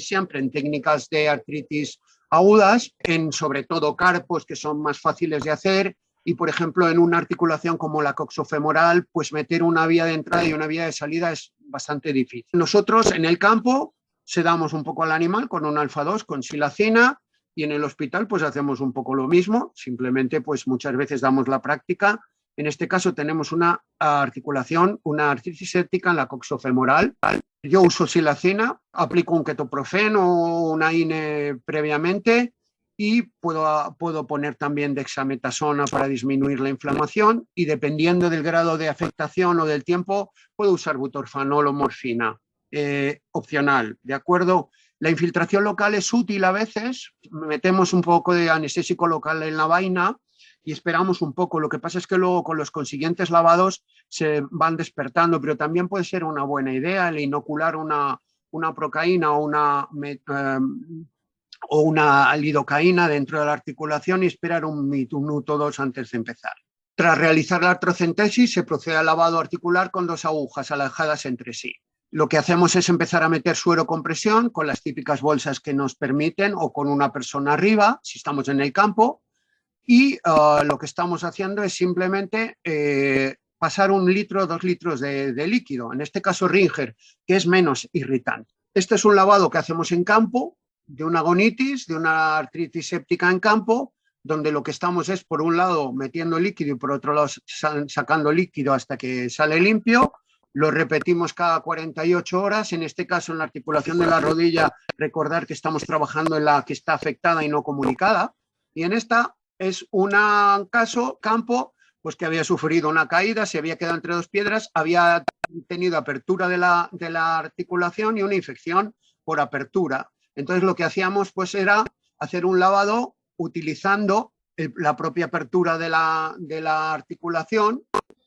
siempre en técnicas de artritis agudas, en sobre todo carpos que son más fáciles de hacer, y por ejemplo en una articulación como la coxofemoral, pues meter una vía de entrada y una vía de salida es bastante difícil. Nosotros en el campo sedamos un poco al animal con un alfa-2 con silacina, y en el hospital pues hacemos un poco lo mismo, simplemente pues muchas veces damos la práctica. En este caso tenemos una articulación, una artritis séptica en la coxofemoral. Yo uso silacina, aplico un ketoprofeno o una INE previamente, y puedo poner también dexametasona para disminuir la inflamación, y dependiendo del grado de afectación o del tiempo puedo usar butorfanol o morfina, opcional, ¿de acuerdo? La infiltración local es útil a veces, metemos un poco de anestésico local en la vaina y esperamos un poco. Lo que pasa es que luego con los consiguientes lavados se van despertando, pero también puede ser una buena idea el inocular una procaína o una lidocaína dentro de la articulación y esperar un minuto o 2 antes de empezar. Tras realizar la artrocentesis se procede al lavado articular con 2 agujas alejadas entre sí. Lo que hacemos es empezar a meter suero con presión con las típicas bolsas que nos permiten, o con una persona arriba si estamos en el campo, y lo que estamos haciendo es simplemente pasar 1 litro, 2 litros de líquido, en este caso Ringer, que es menos irritante. Este es un lavado que hacemos en campo de una agonitis, de una artritis séptica en campo, donde lo que estamos es, por un lado, metiendo líquido y por otro lado sacando líquido hasta que sale limpio. Lo repetimos cada 48 horas. En este caso, en la articulación de la rodilla, recordar que estamos trabajando en la que está afectada y no comunicada. Y en esta es un campo pues que había sufrido una caída, se había quedado entre dos piedras, había tenido apertura de la articulación y una infección por apertura. Entonces lo que hacíamos pues era hacer un lavado utilizando la propia apertura de la articulación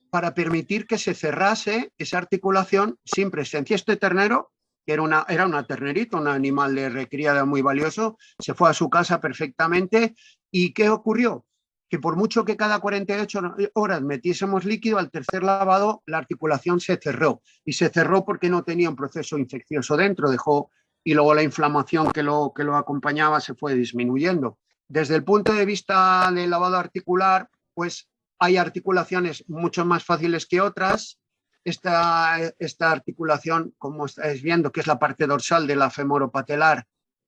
para permitir que se cerrase esa articulación sin presencia. Este ternero, que era una ternerita, un animal de recriada muy valioso, se fue a su casa perfectamente. ¿Y qué ocurrió? Que por mucho que cada 48 horas metiésemos líquido, al tercer lavado la articulación se cerró. Y se cerró porque no tenía un proceso infeccioso dentro, y luego la inflamación que lo acompañaba se fue disminuyendo. Desde el punto de vista del lavado articular, pues hay articulaciones mucho más fáciles que otras. Esta articulación, como estáis viendo, que es la parte dorsal de la femoropatelar,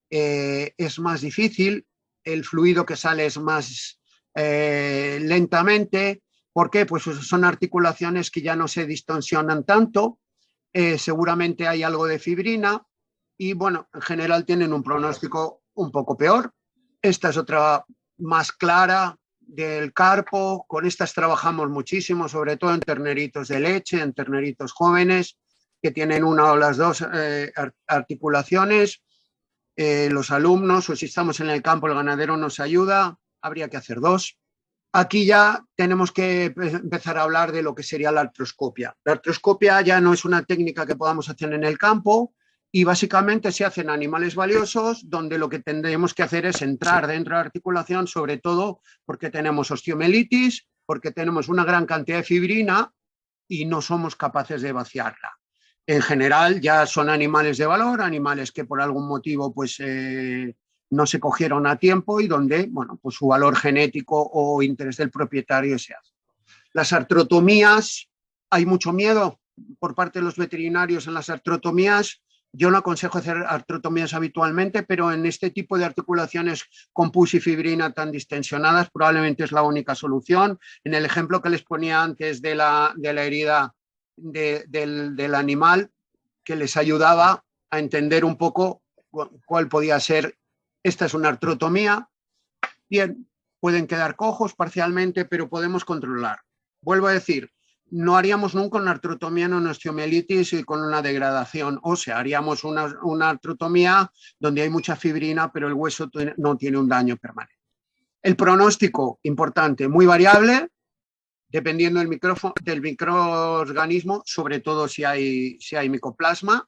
es más difícil. El fluido que sale es más lentamente. ¿Por qué? Pues son articulaciones que ya no se distorsionan tanto. Seguramente hay algo de fibrina y, bueno, en general tienen un pronóstico un poco peor. Esta es otra más clara, del carpo. Con estas trabajamos muchísimo, sobre todo en terneritos de leche, en terneritos jóvenes que tienen una o las dos articulaciones. Los alumnos, o si estamos en el campo, el ganadero nos ayuda, habría que hacer dos. Aquí ya tenemos que empezar a hablar de lo que sería la artroscopia. La artroscopia ya no es una técnica que podamos hacer en el campo y básicamente se hacen animales valiosos donde lo que tendremos que hacer es entrar dentro de la articulación, sobre todo porque tenemos osteomielitis, porque tenemos una gran cantidad de fibrina y no somos capaces de vaciarla. En general ya son animales de valor, animales que por algún motivo pues no se cogieron a tiempo y donde, bueno, pues su valor genético o interés del propietario se hace. Las artrotomías, hay mucho miedo por parte de los veterinarios en las artrotomías. Yo no aconsejo hacer artrotomías habitualmente, pero en este tipo de articulaciones con pus y fibrina tan distensionadas probablemente es la única solución. En el ejemplo que les ponía antes de la herida del animal, que les ayudaba a entender un poco cuál podía ser. Esta es una artrotomía. Bien, pueden quedar cojos parcialmente, pero podemos controlar. Vuelvo a decir, no haríamos nunca una artrotomía en una osteomielitis y con una degradación ósea. Haríamos una artrotomía donde hay mucha fibrina, pero el hueso no tiene un daño permanente. El pronóstico, importante, muy variable, dependiendo del microorganismo, sobre todo si hay micoplasma.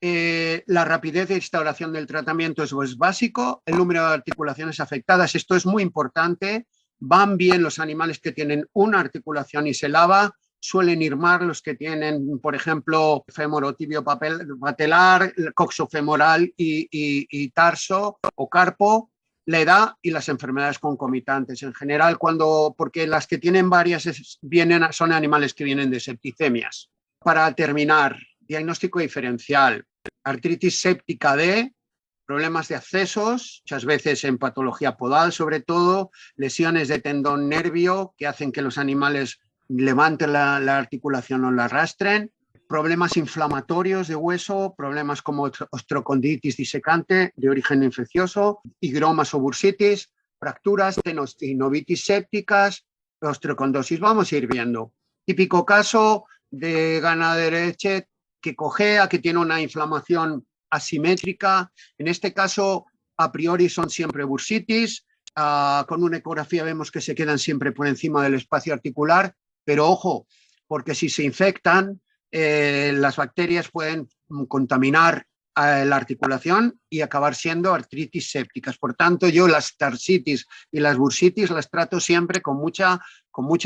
La rapidez de instauración del tratamiento es básico. El número de articulaciones afectadas, esto es muy importante. Van bien los animales que tienen una articulación y se lava. Suelen ir mal los que tienen, por ejemplo, femorotibio patelar, coxofemoral y tarso o carpo. La edad y las enfermedades concomitantes. En general, porque las que tienen varias son animales que vienen de septicemias. Para terminar, diagnóstico diferencial. Artritis séptica D, problemas de accesos, muchas veces en patología podal sobre todo, lesiones de tendón nervio que hacen que los animales levanten la articulación o la arrastren, problemas inflamatorios de hueso, problemas como osteoconditis disecante de origen infeccioso, higromas o bursitis, fracturas, tenovitis sépticas, osteocondosis. Vamos a ir viendo. Típico caso de ganadero de leche que cojea, que tiene una inflamación asimétrica. En este caso, a priori son siempre bursitis. Con una ecografía vemos que se quedan siempre por encima del espacio articular, pero ojo, porque si se infectan, las bacterias pueden contaminar la articulación y acabar siendo artritis sépticas. Por tanto, yo las tarsitis y las bursitis las trato siempre con mucha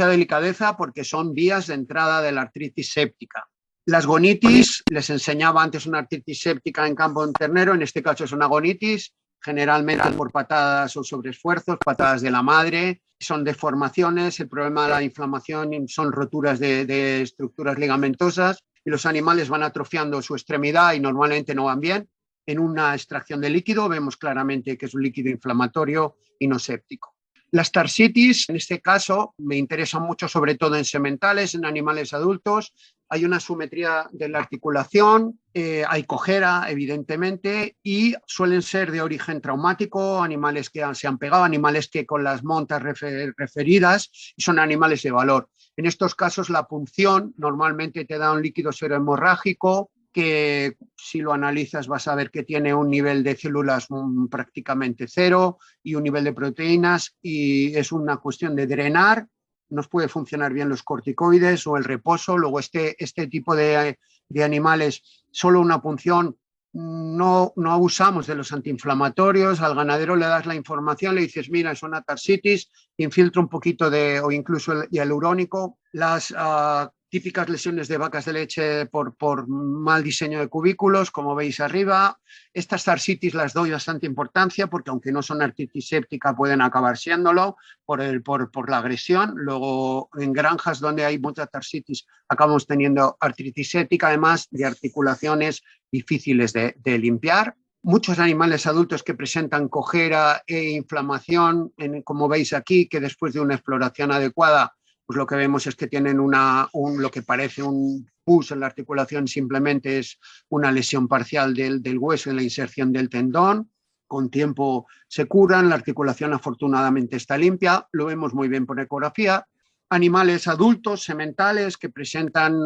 delicadeza porque son vías de entrada de la artritis séptica. Las gonitis, les enseñaba antes una artritis séptica en campo ternero, en este caso es una gonitis, generalmente por patadas o sobreesfuerzos, patadas de la madre, son deformaciones, el problema de la inflamación son roturas de estructuras ligamentosas y los animales van atrofiando su extremidad y normalmente no van bien. En una extracción de líquido vemos claramente que es un líquido inflamatorio y no séptico. Las tarsitis, en este caso, me interesan mucho sobre todo en sementales, en animales adultos, hay una asimetría de la articulación, hay cojera, evidentemente, y suelen ser de origen traumático, animales que se han pegado, animales que con las montas referidas, y son animales de valor. En estos casos, la punción normalmente te da un líquido serohemorrágico, que si lo analizas vas a ver que tiene un nivel de células prácticamente cero y un nivel de proteínas, y es una cuestión de drenar. Nos puede funcionar bien los corticoides o el reposo. Luego este tipo de animales, solo una punción, no abusamos de los antiinflamatorios. Al ganadero le das la información, le dices, mira, es una tarsitis, infiltra un poquito o incluso el hialurónico. Las típicas lesiones de vacas de leche por mal diseño de cubículos, como veis arriba. Estas tarsitis las doy bastante importancia porque aunque no son artritis séptica pueden acabar siéndolo por la agresión. Luego en granjas donde hay mucha tarsitis acabamos teniendo artritis séptica, además de articulaciones difíciles de limpiar. Muchos animales adultos que presentan cojera e inflamación, como veis aquí, que después de una exploración adecuada, pues lo que vemos es que tienen lo que parece un pus en la articulación, simplemente es una lesión parcial del hueso en la inserción del tendón. Con tiempo se curan, la articulación afortunadamente está limpia, lo vemos muy bien por ecografía. Animales adultos, sementales, que presentan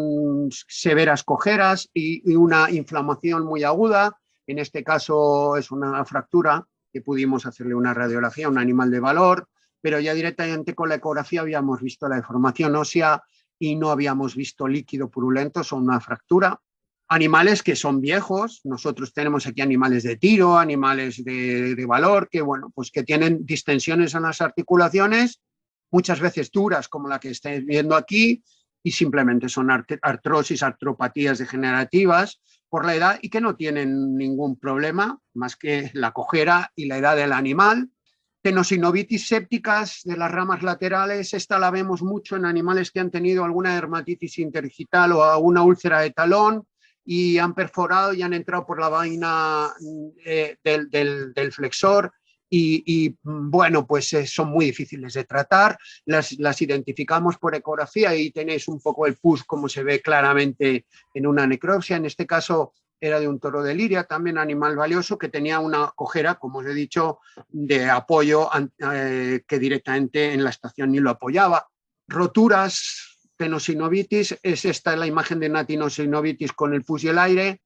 severas cojeras y una inflamación muy aguda. En este caso es una fractura que pudimos hacerle una radiografía a un animal de valor, pero ya directamente con la ecografía habíamos visto la deformación ósea y no habíamos visto líquido purulento, son una fractura. Animales que son viejos, nosotros tenemos aquí animales de tiro, animales de valor, que bueno, pues que tienen distensiones en las articulaciones, muchas veces duras como la que estáis viendo aquí, y simplemente son artrosis, artropatías degenerativas por la edad y que no tienen ningún problema más que la cojera y la edad del animal. Tenosinovitis sépticas de las ramas laterales, esta la vemos mucho en animales que han tenido alguna dermatitis interdigital o alguna úlcera de talón y han perforado y han entrado por la vaina del flexor bueno, pues son muy difíciles de tratar. Las identificamos por ecografía y tenéis un poco el pus como se ve claramente en una necropsia. En este caso era de un toro de Liria, también animal valioso, que tenía una cojera, como os he dicho, de apoyo que directamente en la estación ni lo apoyaba. Roturas, tenosinovitis, es esta la imagen de una tenosinovitis con el pus y el aire.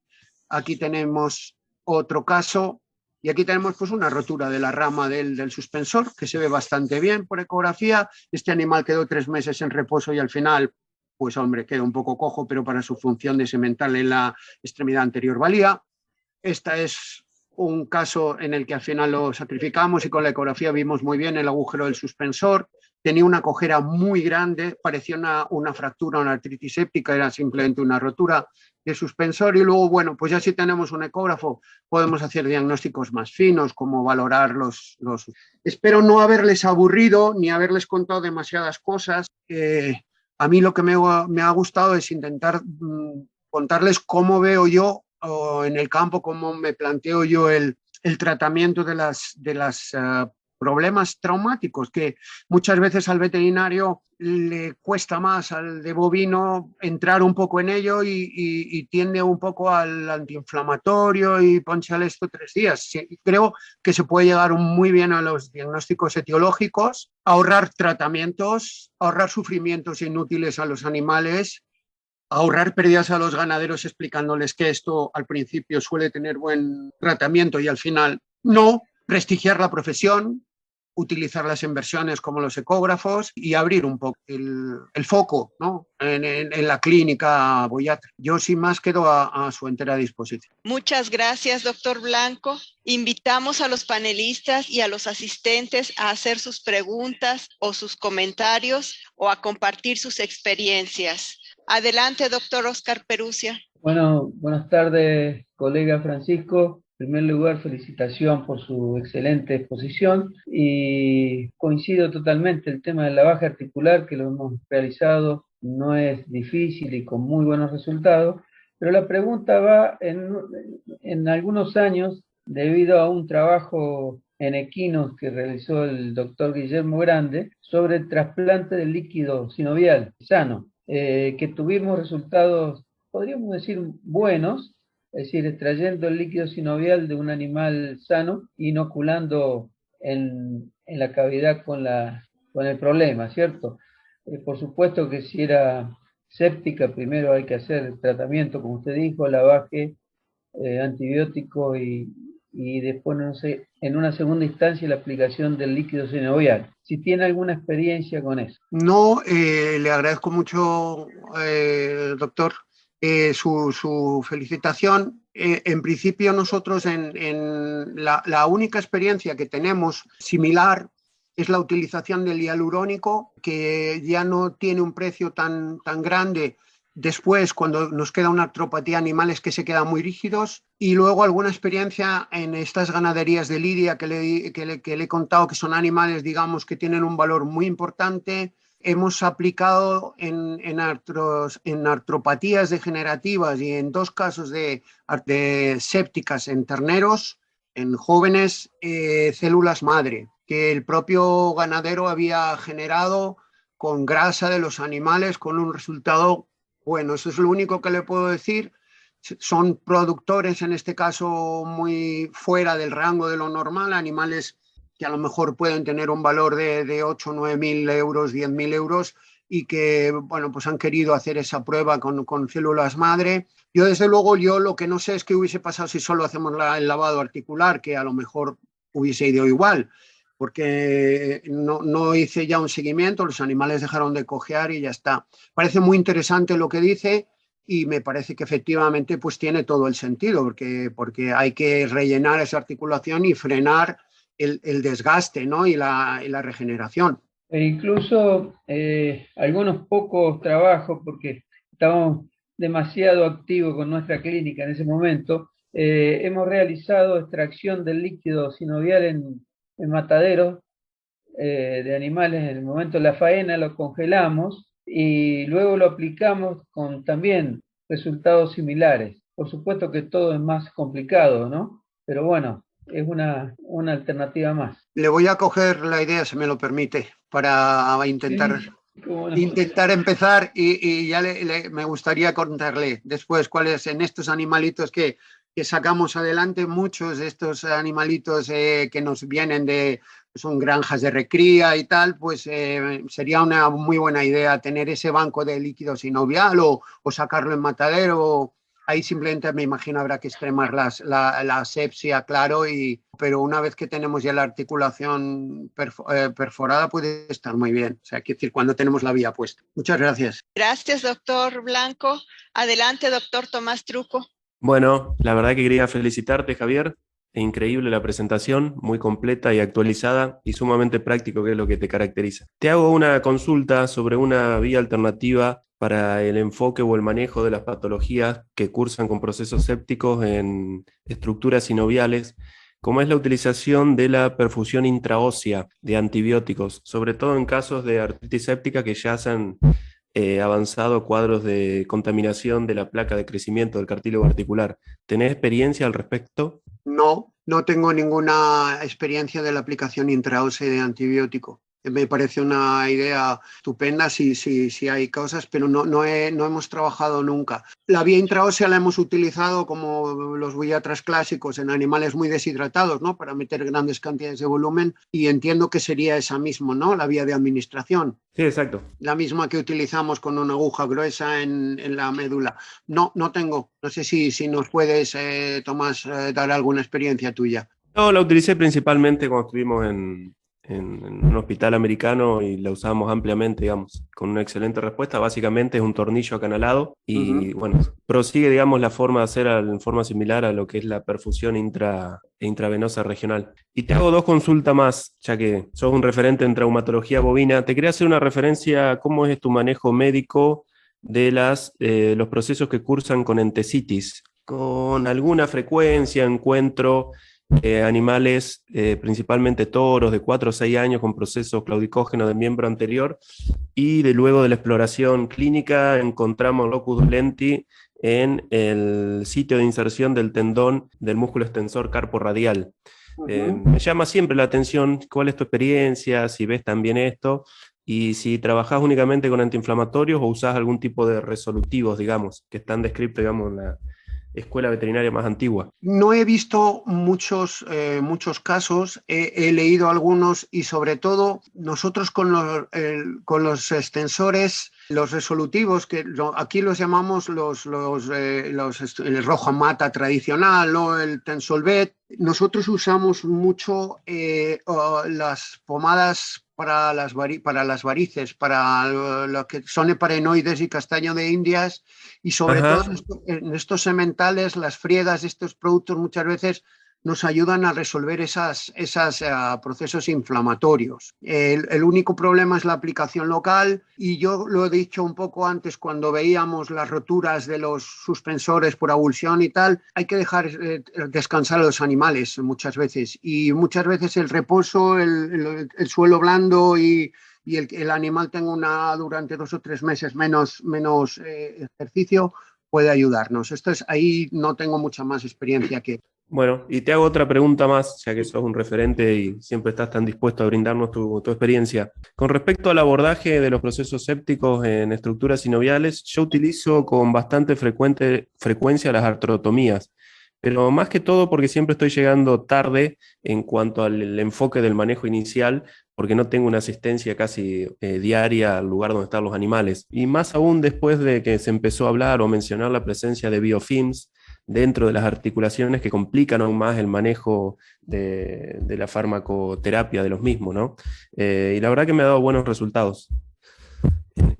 Aquí tenemos otro caso y aquí tenemos pues una rotura de la rama del suspensor que se ve bastante bien por ecografía. Este animal quedó 3 meses en reposo y al final, pues hombre, quedó un poco cojo, pero para su función de semental en la extremidad anterior valía. Esta es un caso en el que al final lo sacrificamos y con la ecografía vimos muy bien el agujero del suspensor. Tenía una cojera muy grande, parecía una fractura, una artritis séptica, era simplemente una rotura de suspensor. Y luego, bueno, pues ya si tenemos un ecógrafo podemos hacer diagnósticos más finos, como valorar los... Espero no haberles aburrido ni haberles contado demasiadas cosas. A mí lo que me ha gustado es intentar contarles cómo veo yo o en el campo, cómo me planteo yo el tratamiento de las problemas traumáticos, que muchas veces al veterinario le cuesta más al de bovino entrar un poco en ello y tiende un poco al antiinflamatorio y ponchale esto 3 días. Sí, creo que se puede llegar muy bien a los diagnósticos etiológicos, ahorrar tratamientos, ahorrar sufrimientos inútiles a los animales, ahorrar pérdidas a los ganaderos explicándoles que esto al principio suele tener buen tratamiento y al final no, prestigiar la profesión, utilizar las inversiones como los ecógrafos y abrir un poco el foco, ¿no? en la clínica Boyatra. Yo sin más quedo a su entera disposición. Muchas gracias, doctor Blanco. Invitamos a los panelistas y a los asistentes a hacer sus preguntas o sus comentarios o a compartir sus experiencias. Adelante, doctor Oscar Perusia. Bueno, buenas tardes, colega Francisco. En primer lugar, felicitación por su excelente exposición y coincido totalmente, el tema de la baja articular que lo hemos realizado no es difícil y con muy buenos resultados, pero la pregunta va en algunos años, debido a un trabajo en equinos que realizó el doctor Guillermo Grande sobre el trasplante del líquido sinovial sano. que tuvimos resultados, podríamos decir, buenos, es decir, extrayendo el líquido sinovial de un animal sano, inoculando en la cavidad con el problema, ¿cierto? Por supuesto que si era séptica, primero hay que hacer el tratamiento, como usted dijo, lavaje, antibiótico y después, no sé, en una segunda instancia la aplicación del líquido sinovial. Si tiene alguna experiencia con eso. No, le agradezco mucho, doctor, su felicitación. En principio nosotros en la única experiencia que tenemos similar es la utilización del hialurónico, que ya no tiene un precio tan grande. Después, cuando nos queda una artropatía, animales que se quedan muy rígidos, y luego alguna experiencia en estas ganaderías de lidia que le he contado, que son animales, digamos, que tienen un valor muy importante. Hemos aplicado en artropatías degenerativas y en 2 casos de sépticas en terneros, en jóvenes, células madre, que el propio ganadero había generado con grasa de los animales, con un resultado bueno. Eso es lo único que le puedo decir. Son productores, en este caso, muy fuera del rango de lo normal, animales que a lo mejor pueden tener un valor de 8 o 9 mil euros, 10 mil euros, y que, bueno, pues han querido hacer esa prueba con células madre. Yo, desde luego, lo que no sé es qué hubiese pasado si solo hacemos el lavado articular, que a lo mejor hubiese ido igual, porque no hice ya un seguimiento, los animales dejaron de cojear y ya está. Parece muy interesante lo que dice y me parece que efectivamente pues tiene todo el sentido, porque hay que rellenar esa articulación y frenar el desgaste, ¿no? y la regeneración. E incluso algunos pocos trabajos, porque estábamos demasiado activos con nuestra clínica en ese momento, hemos realizado extracción del líquido sinovial en mataderos de animales. En el momento de la faena lo congelamos y luego lo aplicamos con también resultados similares. Por supuesto que todo es más complicado, ¿no? Pero bueno, es una alternativa más. Le voy a coger la idea, si me lo permite, para intentar empezar y ya me gustaría contarle después cuáles en estos animalitos que sacamos adelante, muchos de estos animalitos que nos vienen son granjas de recría y tal, pues sería una muy buena idea tener ese banco de líquido sinovial o sacarlo en matadero. Ahí simplemente me imagino habrá que extremar la asepsia, claro, pero una vez que tenemos ya la articulación perforada puede estar muy bien. O sea, quiero decir, cuando tenemos la vía puesta. Muchas gracias. Gracias, doctor Blanco. Adelante, doctor Tomás Truco. Bueno, la verdad que quería felicitarte, Javier. Increíble la presentación, muy completa y actualizada y sumamente práctico, que es lo que te caracteriza. Te hago una consulta sobre una vía alternativa para el enfoque o el manejo de las patologías que cursan con procesos sépticos en estructuras sinoviales, como es la utilización de la perfusión intraósea de antibióticos, sobre todo en casos de artritis séptica que ya se han avanzado cuadros de contaminación de la placa de crecimiento del cartílago articular. ¿Tenés experiencia al respecto? No tengo ninguna experiencia de la aplicación intraósea de antibiótico. Me parece una idea estupenda si hay cosas, pero no hemos trabajado nunca. La vía intraósea la hemos utilizado como los buiatras clásicos en animales muy deshidratados, ¿no? Para meter grandes cantidades de volumen, y entiendo que sería esa misma, ¿no? La vía de administración. Sí, exacto. La misma que utilizamos con una aguja gruesa en la médula. No tengo. No sé si nos puedes, Tomás, dar alguna experiencia tuya. No, la utilicé principalmente cuando estuvimos en un hospital americano y la usábamos ampliamente, digamos, con una excelente respuesta. Básicamente es un tornillo acanalado y, bueno, prosigue, digamos, la forma de hacer en forma similar a lo que es la perfusión intravenosa regional. Y te hago 2 consultas más, ya que sos un referente en traumatología bovina. Te quería hacer una referencia a cómo es tu manejo médico de los procesos que cursan con entesitis. Con alguna frecuencia encuentro animales, principalmente toros de 4 o 6 años con procesos claudicógenos del miembro anterior, y luego de la exploración clínica encontramos locus dolenti en el sitio de inserción del tendón del músculo extensor carpo radial. Me llama siempre la atención cuál es tu experiencia, si ves también esto, y si trabajás únicamente con antiinflamatorios o usás algún tipo de resolutivos, digamos, que están descritos, digamos, en la escuela veterinaria más antigua. No he visto muchos casos, he leído algunos y sobre todo nosotros con los extensores, los resolutivos, que aquí los llamamos el rojo mata tradicional, ¿no? El Tensolvet. Nosotros usamos mucho las pomadas para las varices, para lo que son heparinoides y castaño de Indias, y sobre Ajá. todo en estos sementales, las friedas, estos productos muchas veces nos ayudan a resolver esos procesos inflamatorios. El único problema es la aplicación local, y yo lo he dicho un poco antes cuando veíamos las roturas de los suspensores por avulsión y tal, hay que dejar descansar a los animales muchas veces, y muchas veces el reposo, el suelo blando y el animal tenga durante 2 o 3 meses menos ejercicio, puede ayudarnos. Ahí no tengo mucha más experiencia que... Bueno, y te hago otra pregunta más, ya que sos un referente y siempre estás tan dispuesto a brindarnos tu experiencia. Con respecto al abordaje de los procesos sépticos en estructuras sinoviales, yo utilizo con bastante frecuencia las artrotomías, pero más que todo porque siempre estoy llegando tarde en cuanto al enfoque del manejo inicial, porque no tengo una asistencia casi diaria al lugar donde están los animales. Y más aún después de que se empezó a hablar o mencionar la presencia de biofilms dentro de las articulaciones que complican aún más el manejo de la farmacoterapia de los mismos, ¿no? Y la verdad que me ha dado buenos resultados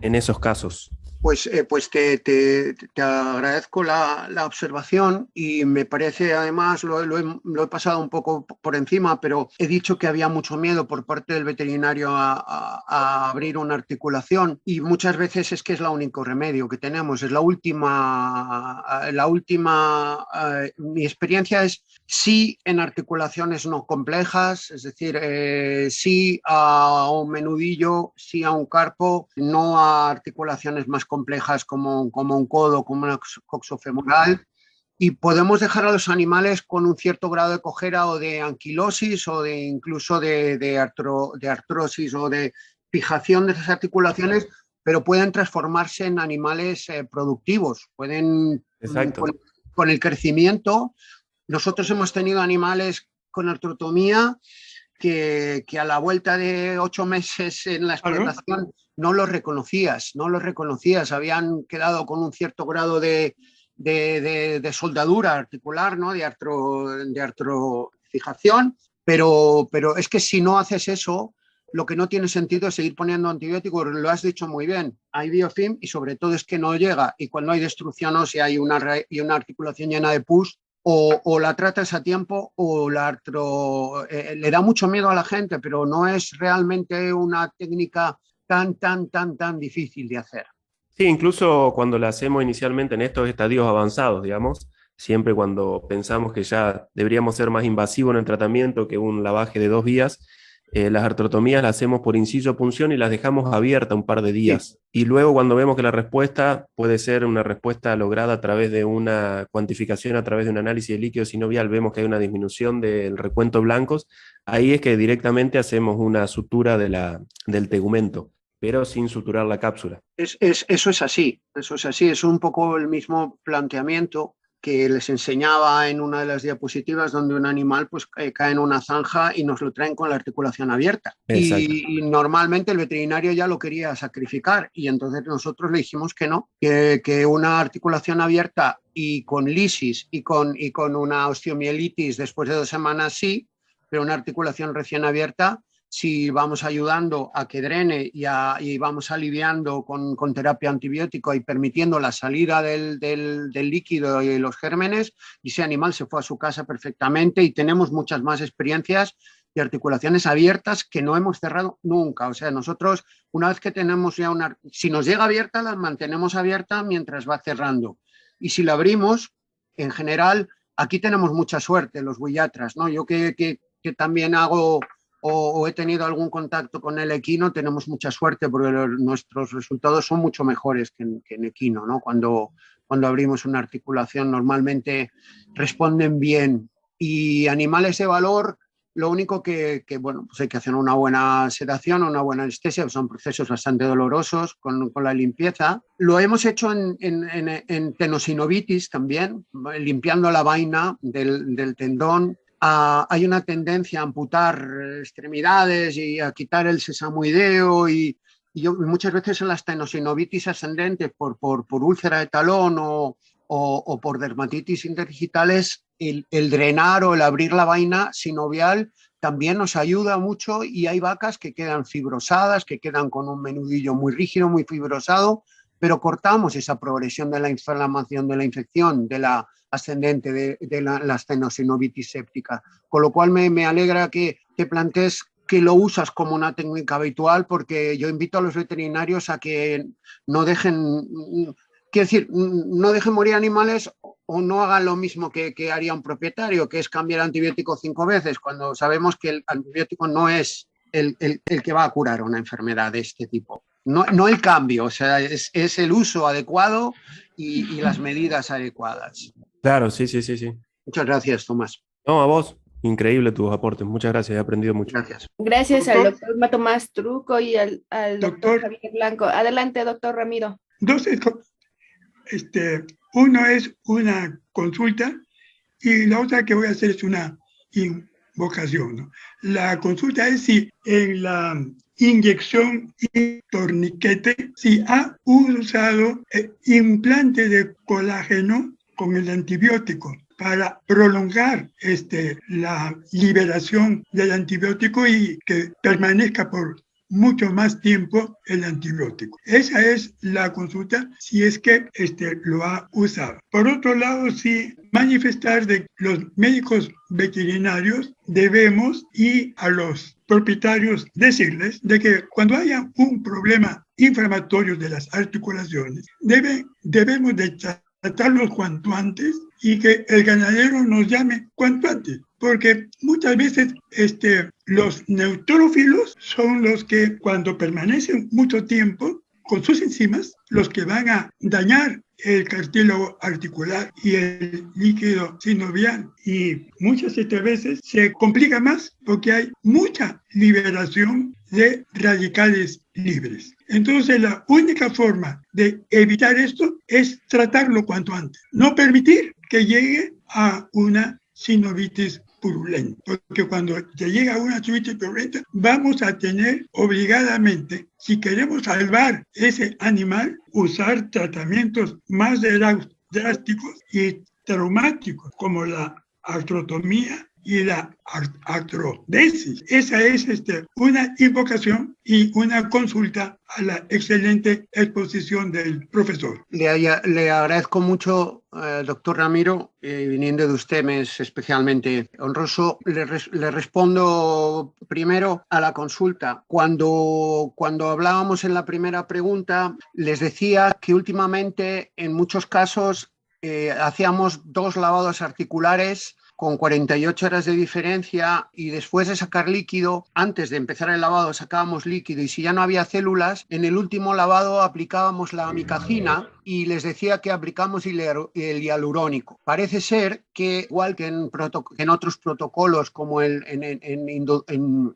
en esos casos. Pues te agradezco la observación, y me parece, además, lo he pasado un poco por encima, pero he dicho que había mucho miedo por parte del veterinario a abrir una articulación, y muchas veces es que es el único remedio que tenemos, es mi experiencia es sí en articulaciones no complejas, es decir, sí a un menudillo, sí a un carpo, no a articulaciones más complejas como un codo, como una coxofemoral, y podemos dejar a los animales con un cierto grado de cojera o de anquilosis o incluso de artrosis o de fijación de esas articulaciones, pero pueden transformarse en animales productivos, pueden, Exacto. con el crecimiento. Nosotros hemos tenido animales con artrotomía que a la vuelta de 8 meses en la explotación no los reconocías, habían quedado con un cierto grado de soldadura articular, ¿no? de artrofijación, pero es que si no haces eso, lo que no tiene sentido es seguir poniendo antibióticos. Lo has dicho muy bien, hay biofilm y sobre todo es que no llega, y cuando hay destrucción ósea y una articulación llena de pus, o la tratas a tiempo o le da mucho miedo a la gente, pero no es realmente una técnica tan difícil de hacer. Sí, incluso cuando la hacemos inicialmente en estos estadios avanzados, digamos, siempre cuando pensamos que ya deberíamos ser más invasivos en el tratamiento que un lavaje de 2 vías, las artrotomías las hacemos por inciso punción y las dejamos abiertas un par de días. Sí. Y luego cuando vemos que la respuesta puede ser una respuesta lograda a través de una cuantificación, a través de un análisis de líquido sinovial, vemos que hay una disminución del recuento de blancos, ahí es que directamente hacemos una sutura del tegumento, pero sin suturar la cápsula. Eso es así, es un poco el mismo planteamiento que les enseñaba en una de las diapositivas, donde un animal pues cae en una zanja y nos lo traen con la articulación abierta. Y normalmente el veterinario ya lo quería sacrificar, y entonces nosotros le dijimos que no, que una articulación abierta y con lisis y con una osteomielitis después de 2 semanas sí, pero una articulación recién abierta, si vamos ayudando a que drene y vamos aliviando con terapia antibiótica y permitiendo la salida del líquido y los gérmenes, y ese animal se fue a su casa perfectamente, y tenemos muchas más experiencias de articulaciones abiertas que no hemos cerrado nunca. O sea, nosotros, una vez que tenemos ya si nos llega abierta, la mantenemos abierta mientras va cerrando. Y si la abrimos, en general, aquí tenemos mucha suerte los buiatras, ¿no? Yo que también hago o he tenido algún contacto con el equino, tenemos mucha suerte porque nuestros resultados son mucho mejores que en equino, ¿no? Cuando abrimos una articulación normalmente responden bien. Y animales de valor, Lo único que bueno, pues hay que hacer una buena sedación, una buena anestesia, son procesos bastante dolorosos con la limpieza. Lo hemos hecho en tenosinovitis también, limpiando la vaina del tendón. Hay una tendencia a amputar extremidades y a quitar el sesamoideo y muchas veces en las tenosinovitis ascendentes por úlcera de talón o por dermatitis interdigitales, el drenar o el abrir la vaina sinovial también nos ayuda mucho, y hay vacas que quedan fibrosadas, que quedan con un menudillo muy rígido, muy fibrosado, pero cortamos esa progresión de la inflamación, de la infección, de la ascendente, de la tenosinovitis séptica. Con lo cual me alegra que te plantees que lo usas como una técnica habitual, porque yo invito a los veterinarios a que no dejen, quiero decir, no dejen morir animales o no hagan lo mismo que haría un propietario, que es cambiar antibiótico 5 veces, cuando sabemos que el antibiótico no es el que va a curar una enfermedad de este tipo. No el cambio, o sea, es el uso adecuado y las medidas adecuadas. Claro, sí. Muchas gracias, Tomás. No, a vos. Increíble tus aportes. Muchas gracias, he aprendido mucho. Gracias. Gracias Doctor. al doctor Tomás Truco y al doctor Javier Blanco. Adelante, doctor Ramiro. Uno es una consulta y la otra que voy a hacer es una invocación, ¿no? La consulta es si en la inyección y torniquete, si ha usado implante de colágeno con el antibiótico para prolongar la liberación del antibiótico y que permanezca por mucho más tiempo el antibiótico. Esa es la consulta, si es que lo ha usado. Por otro lado, sí manifestar de los médicos veterinarios debemos, y a los propietarios decirles de que cuando haya un problema inflamatorio de las articulaciones, debemos de tratarlos cuanto antes, y que el ganadero nos llame cuanto antes, porque muchas veces los neutrófilos son los que, cuando permanecen mucho tiempo con sus enzimas, los que van a dañar el cartílago articular y el líquido sinovial, y muchas veces se complica más porque hay mucha liberación de radicales libres. Entonces, la única forma de evitar esto es tratarlo cuanto antes, no permitir que llegue a una sinovitis purulenta, porque cuando se llega a una sinovitis purulenta vamos a tener obligadamente, si queremos salvar ese animal, usar tratamientos más drásticos y traumáticos como la artrotomía y la artrodesis. Esa es una invocación y una consulta a la excelente exposición del profesor. Le agradezco mucho, doctor Ramiro, viniendo de usted me es especialmente honroso. Le respondo primero a la consulta. Cuando hablábamos en la primera pregunta, les decía que últimamente en muchos casos hacíamos 2 lavados articulares con 48 horas de diferencia, y después de sacar líquido, antes de empezar el lavado sacábamos líquido, y si ya no había células, en el último lavado aplicábamos la amicacina, y les decía que aplicamos el hialurónico. Parece ser que, igual que en otros protocolos como en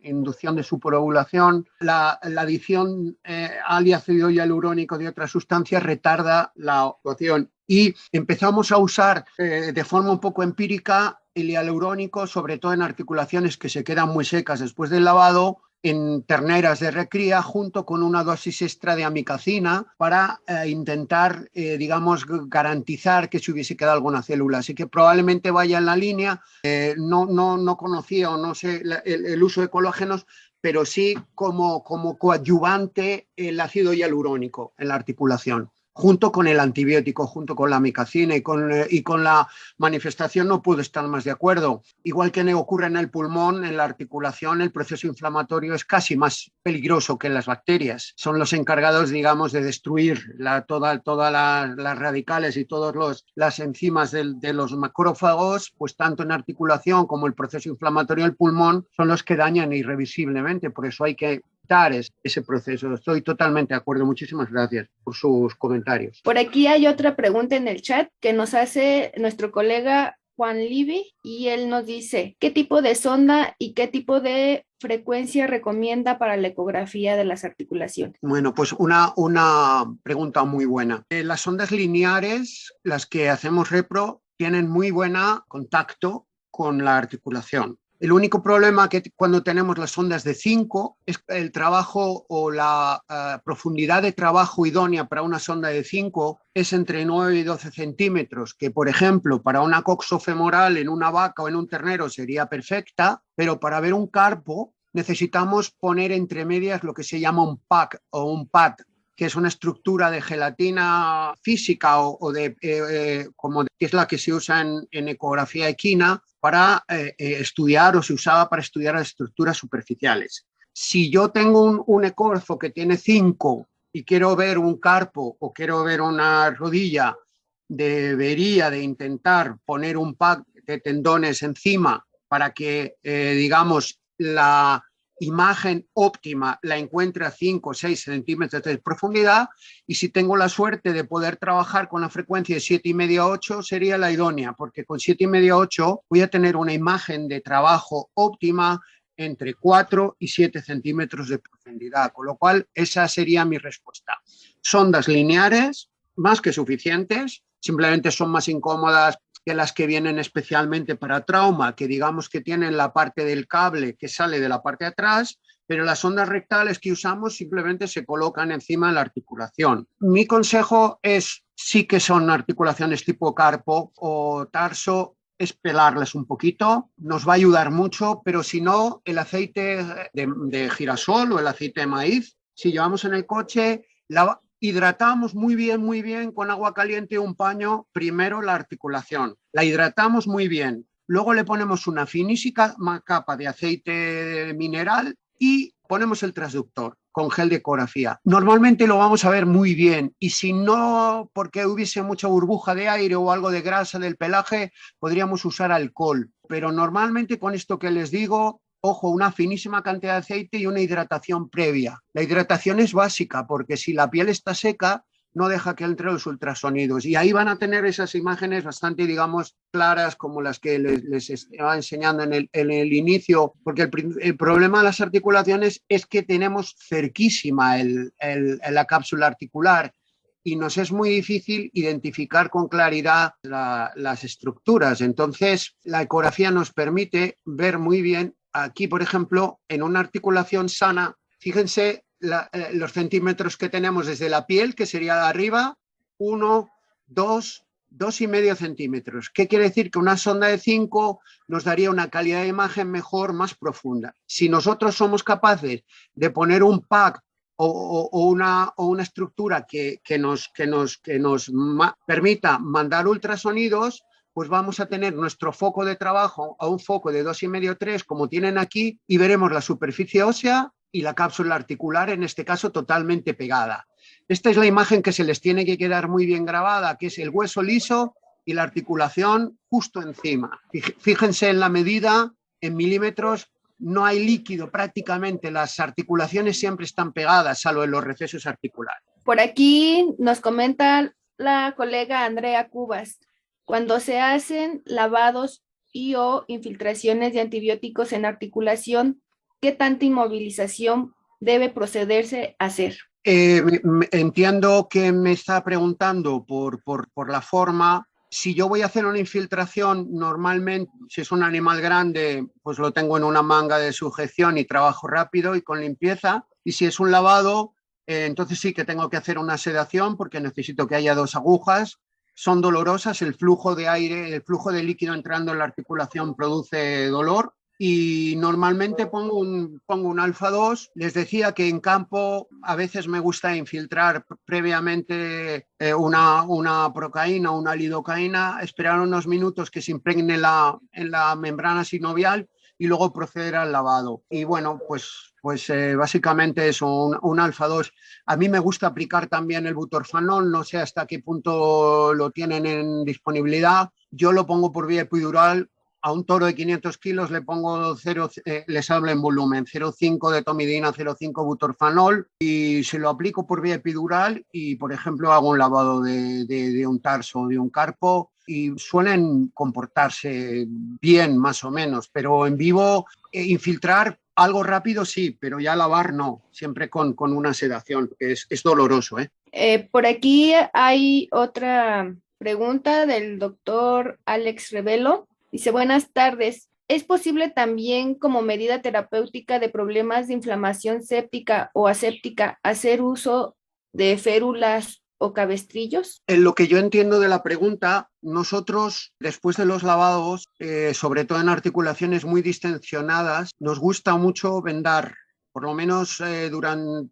inducción de superovulación, la adición al ácido hialurónico de otras sustancias retarda la ovulación. Y empezamos a usar de forma un poco empírica el hialurónico, sobre todo en articulaciones que se quedan muy secas después del lavado, en terneras de recría, junto con una dosis extra de amicacina para intentar, garantizar que se hubiese quedado alguna célula. Así que probablemente vaya en la línea. No conocía o no sé el uso de colágenos, pero sí como coadyuvante el ácido hialurónico en la articulación, junto con el antibiótico, junto con la amicacina y con la manifestación. No puedo estar más de acuerdo. Igual que ocurre en el pulmón, en la articulación, el proceso inflamatorio es casi más peligroso que en las bacterias. Son los encargados, digamos, de destruir todas las radicales y todas las enzimas de los macrófagos, pues tanto en articulación como el proceso inflamatorio del pulmón son los que dañan irreversiblemente. Por eso hay que ese proceso. Estoy totalmente de acuerdo. Muchísimas gracias por sus comentarios. Por aquí hay otra pregunta en el chat que nos hace nuestro colega Juan Livi y él nos dice, ¿qué tipo de sonda y qué tipo de frecuencia recomienda para la ecografía de las articulaciones? Bueno, pues una pregunta muy buena. Las sondas lineares, las que hacemos repro, tienen muy buen contacto con la articulación. El único problema que cuando tenemos las sondas de 5 es el trabajo o la profundidad de trabajo idónea para una sonda de 5 es entre 9 y 12 centímetros, que por ejemplo para una coxofemoral en una vaca o en un ternero sería perfecta, pero para ver un carpo necesitamos poner entre medias lo que se llama un pack o un pad, que es una estructura de gelatina física que es la que se usa en ecografía equina para estudiar o se usaba para estudiar las estructuras superficiales. Si yo tengo un ecógrafo que tiene 5 y quiero ver un carpo o quiero ver una rodilla, debería de intentar poner un pack de tendones encima para que, digamos, la imagen óptima la encuentre a 5 o 6 centímetros de profundidad, y si tengo la suerte de poder trabajar con la frecuencia de 7,5 a 8 sería la idónea, porque con 7,5 a 8 voy a tener una imagen de trabajo óptima entre 4 y 7 centímetros de profundidad, con lo cual esa sería mi respuesta. Sondas lineares, más que suficientes, simplemente son más incómodas que las que vienen especialmente para trauma, que digamos que tienen la parte del cable que sale de la parte de atrás, pero las sondas rectales que usamos simplemente se colocan encima de la articulación. Mi consejo es, sí que son articulaciones tipo carpo o tarso, es pelarlas un poquito, nos va a ayudar mucho, pero si no, el aceite de girasol o el aceite de maíz, si llevamos en el coche, hidratamos muy bien con agua caliente y un paño, primero la articulación, la hidratamos muy bien, luego le ponemos una finísima capa de aceite mineral y ponemos el transductor con gel de ecografía. Normalmente lo vamos a ver muy bien, y si no, porque hubiese mucha burbuja de aire o algo de grasa del pelaje, podríamos usar alcohol, pero normalmente con esto que les digo, ojo, una finísima cantidad de aceite y una hidratación previa. La hidratación es básica porque si la piel está seca no deja que entren los ultrasonidos, y ahí van a tener esas imágenes bastante, digamos, claras como las que les estaba enseñando en el inicio, porque el problema de las articulaciones es que tenemos cerquísima la cápsula articular y nos es muy difícil identificar con claridad las estructuras. Entonces, la ecografía nos permite ver muy bien. Aquí, por ejemplo, en una articulación sana, fíjense los centímetros que tenemos desde la piel, que sería de arriba, 1, 2, 2,5 centímetros. ¿Qué quiere decir? Que una sonda de 5 nos daría una calidad de imagen mejor, más profunda. Si nosotros somos capaces de poner un pack o una estructura que nos permita mandar ultrasonidos, pues vamos a tener nuestro foco de trabajo a un foco de 2,5 3, como tienen aquí, y veremos la superficie ósea y la cápsula articular, en este caso totalmente pegada. Esta es la imagen que se les tiene que quedar muy bien grabada, que es el hueso liso y la articulación justo encima. Fíjense en la medida, en milímetros, no hay líquido prácticamente, las articulaciones siempre están pegadas, salvo en los recesos articulares. Por aquí nos comenta la colega Andrea Cubas, cuando se hacen lavados y o infiltraciones de antibióticos en articulación, ¿qué tanta inmovilización debe procederse a hacer? Entiendo que me está preguntando por la forma. Si yo voy a hacer una infiltración, normalmente, si es un animal grande, pues lo tengo en una manga de sujeción y trabajo rápido y con limpieza. Y si es un lavado, entonces sí que tengo que hacer una sedación porque necesito que haya 2 agujas. Son dolorosas, el flujo de aire, el flujo de líquido entrando en la articulación produce dolor. Y normalmente pongo un alfa 2. Les decía que en campo a veces me gusta infiltrar previamente una procaína o una lidocaína, esperar unos minutos que se impregne en la membrana sinovial y luego proceder al lavado. Y bueno, pues básicamente es un alfa 2. A mí me gusta aplicar también el butorfanol, no sé hasta qué punto lo tienen en disponibilidad. Yo lo pongo por vía epidural a un toro de 500 kilos le pongo les hablo en volumen, 0,5 de tomidina, 0,5 butorfanol y se lo aplico por vía epidural y, por ejemplo, hago un lavado de un tarso o de un carpo y suelen comportarse bien, más o menos, pero en vivo infiltrar algo rápido sí, pero ya lavar no, siempre con una sedación, que es doloroso. Por aquí hay otra pregunta del doctor Alex Revelo. Dice, buenas tardes. ¿Es posible también como medida terapéutica de problemas de inflamación séptica o aséptica hacer uso de férulas o cabestrillos? En lo que yo entiendo de la pregunta, nosotros después de los lavados, sobre todo en articulaciones muy distensionadas, nos gusta mucho vendar, por lo menos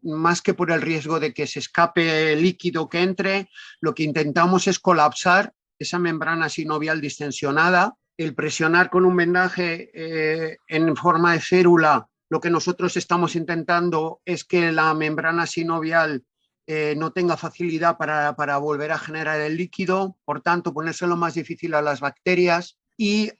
más que por el riesgo de que se escape el líquido que entre, lo que intentamos es colapsar esa membrana sinovial distensionada. El presionar con un vendaje en forma de férula, lo que nosotros estamos intentando es que la membrana sinovial no tenga facilidad para volver a generar el líquido, por tanto ponérselo más difícil a las bacterias y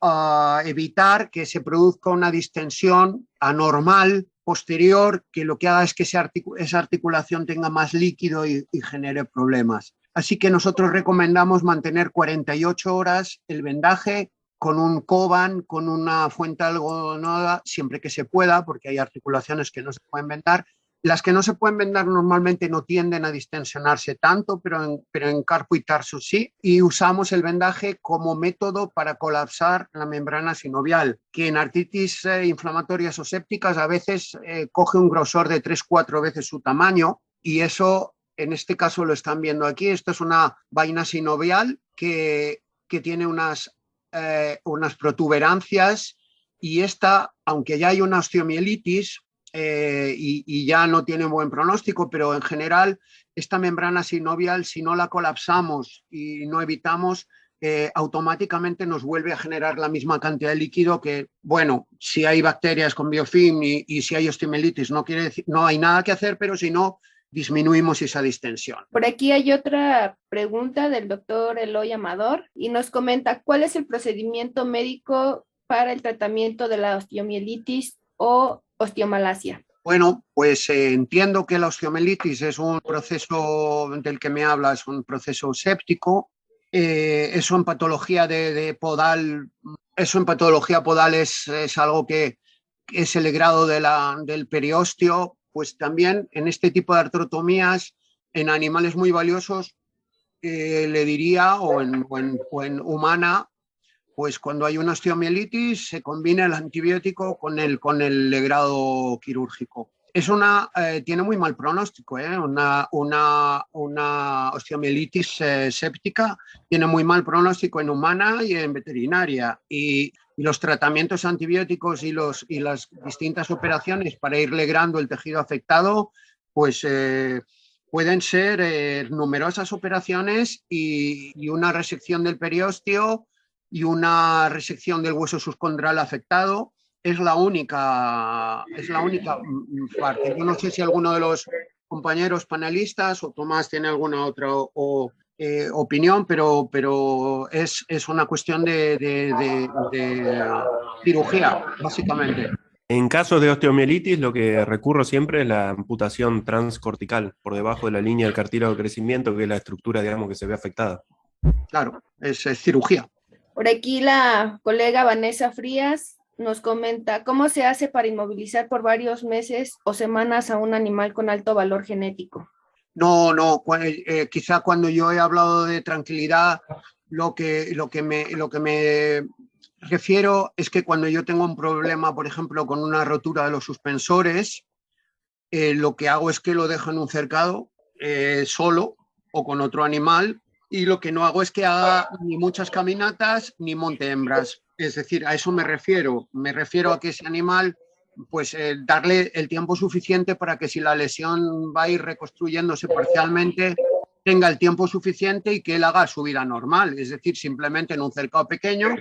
evitar que se produzca una distensión anormal posterior que lo que haga es que esa articulación tenga más líquido y genere problemas. Así que nosotros recomendamos mantener 48 horas el vendaje con un Coban, con una fuente algodonada, siempre que se pueda, porque hay articulaciones que no se pueden vendar. Las que no se pueden vendar normalmente no tienden a distensionarse tanto, pero en carpo y tarso sí. Y usamos el vendaje como método para colapsar la membrana sinovial, que en artritis inflamatorias o sépticas a veces coge un grosor de 3-4 veces su tamaño y eso, en este caso lo están viendo aquí. Esto es una vaina sinovial que tiene unas protuberancias y esta, aunque ya hay una osteomielitis, y ya no tiene buen pronóstico, pero en general esta membrana sinovial, si no la colapsamos y no evitamos, automáticamente nos vuelve a generar la misma cantidad de líquido que, bueno, si hay bacterias con biofilm y si hay osteomielitis, no quiere decir, no hay nada que hacer, pero si no, disminuimos esa distensión. Por aquí hay otra pregunta del doctor Eloy Amador y nos comenta, ¿cuál es el procedimiento médico para el tratamiento de la osteomielitis o osteomalacia? Bueno, pues entiendo que la osteomielitis es un proceso del que me habla, es un proceso séptico. Eso en patología de podal, eso en patología podal es algo que es el grado del periósteo. Pues también en este tipo de artrotomías, en animales muy valiosos, le diría, o en humana, pues cuando hay una osteomielitis se combina el antibiótico con el legrado quirúrgico. Tiene muy mal pronóstico, una osteomielitis séptica tiene muy mal pronóstico en humana y en veterinaria. Y los tratamientos antibióticos y las distintas operaciones para ir legrando el tejido afectado, pues pueden ser numerosas operaciones y una resección del periósteo y una resección del hueso subcondral afectado es la única parte. Yo no sé si alguno de los compañeros panelistas o Tomás tiene alguna otra opinión, pero es una cuestión de cirugía, básicamente. En casos de osteomielitis, lo que recurro siempre es la amputación transcortical por debajo de la línea del cartílago de crecimiento, que es la estructura, digamos, que se ve afectada. Claro, es cirugía. Por aquí la colega Vanessa Frías nos comenta, ¿cómo se hace para inmovilizar por varios meses o semanas a un animal con alto valor genético? No, quizá cuando yo he hablado de tranquilidad, lo que me refiero es que cuando yo tengo un problema, por ejemplo, con una rotura de los suspensores, lo que hago es que lo dejo en un cercado solo o con otro animal, y lo que no hago es que haga ni muchas caminatas ni monte hembras. Es decir, a eso me refiero. Me refiero a que ese animal, pues darle el tiempo suficiente para que si la lesión va a ir reconstruyéndose parcialmente, tenga el tiempo suficiente y que él haga su vida normal. Es decir, simplemente en un cercado pequeño,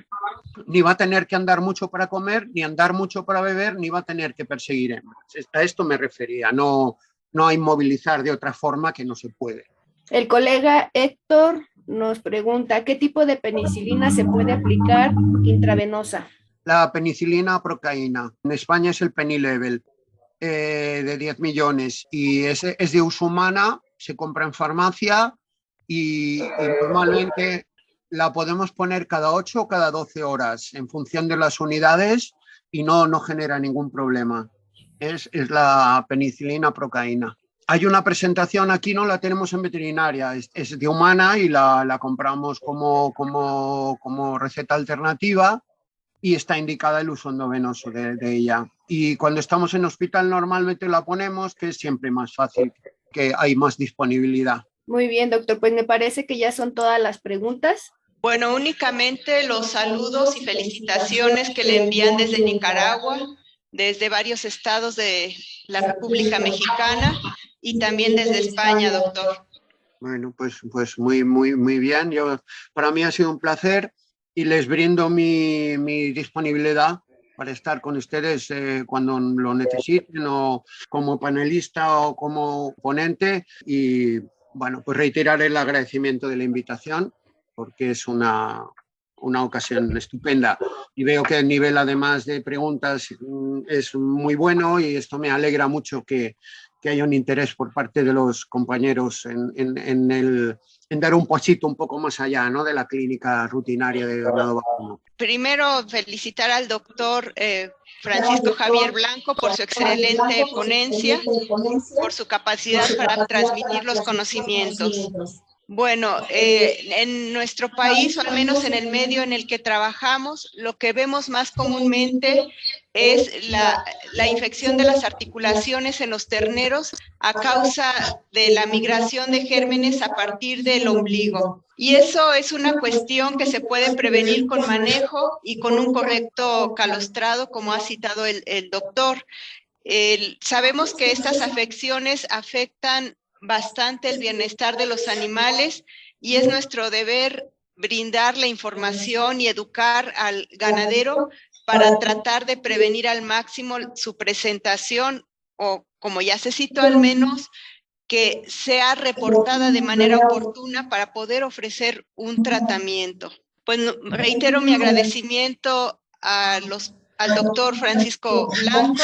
ni va a tener que andar mucho para comer, ni andar mucho para beber, ni va a tener que perseguir hembras. A esto me refería, no a inmovilizar de otra forma que no se puede. El colega Héctor nos pregunta, ¿qué tipo de penicilina se puede aplicar intravenosa? La penicilina procaína. En España es el Penilevel, de 10 millones y es de uso humana, se compra en farmacia y normalmente la podemos poner cada 8 o cada 12 horas en función de las unidades y no genera ningún problema. Es la penicilina procaína. Hay una presentación, aquí no la tenemos en veterinaria, es de humana y la compramos como receta alternativa y está indicada el uso endovenoso de ella. Y cuando estamos en hospital normalmente la ponemos, que es siempre más fácil, que hay más disponibilidad. Muy bien, doctor, pues me parece que ya son todas las preguntas. Bueno, únicamente los saludos y felicitaciones que le envían desde Nicaragua, desde varios estados de la República Mexicana y también desde España, doctor. Bueno, pues muy bien. Para mí ha sido un placer y les brindo mi disponibilidad para estar con ustedes cuando lo necesiten, o como panelista o como ponente. Y bueno, pues reiterar el agradecimiento de la invitación, porque es una ocasión estupenda. Y veo que el nivel, además de preguntas, es muy bueno y esto me alegra mucho que haya un interés por parte de los compañeros en dar un pasito un poco más allá, ¿no?, de la clínica rutinaria de ganado vacuno. Primero, felicitar al doctor Francisco Javier Blanco por su excelente ponencia, por su capacidad para transmitir los conocimientos. Bueno, en nuestro país, o al menos en el medio en el que trabajamos, lo que vemos más comúnmente es la infección de las articulaciones en los terneros a causa de la migración de gérmenes a partir del ombligo. Y eso es una cuestión que se puede prevenir con manejo y con un correcto calostrado, como ha citado el doctor. Sabemos que estas afecciones afectan bastante el bienestar de los animales y es nuestro deber brindar la información y educar al ganadero para tratar de prevenir al máximo su presentación, o como ya se citó, al menos que sea reportada de manera oportuna para poder ofrecer un tratamiento. Pues reitero mi agradecimiento al doctor Francisco Blanco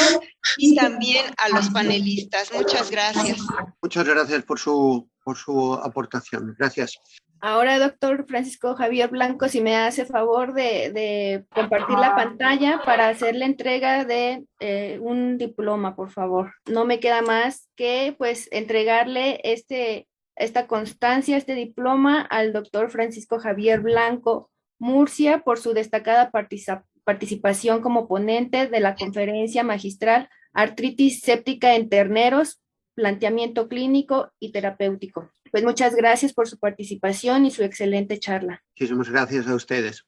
y también a los panelistas. Muchas gracias. Muchas gracias por su aportación. Gracias. Ahora, doctor Francisco Javier Blanco, si me hace favor de compartir la pantalla para hacer la entrega de un diploma, por favor. No me queda más que pues entregarle esta constancia, este diploma al doctor Francisco Javier Blanco Murcia por su destacada participación como ponente de la conferencia magistral Artritis séptica en terneros, planteamiento clínico y terapéutico. Pues muchas gracias por su participación y su excelente charla. Muchísimas gracias a ustedes.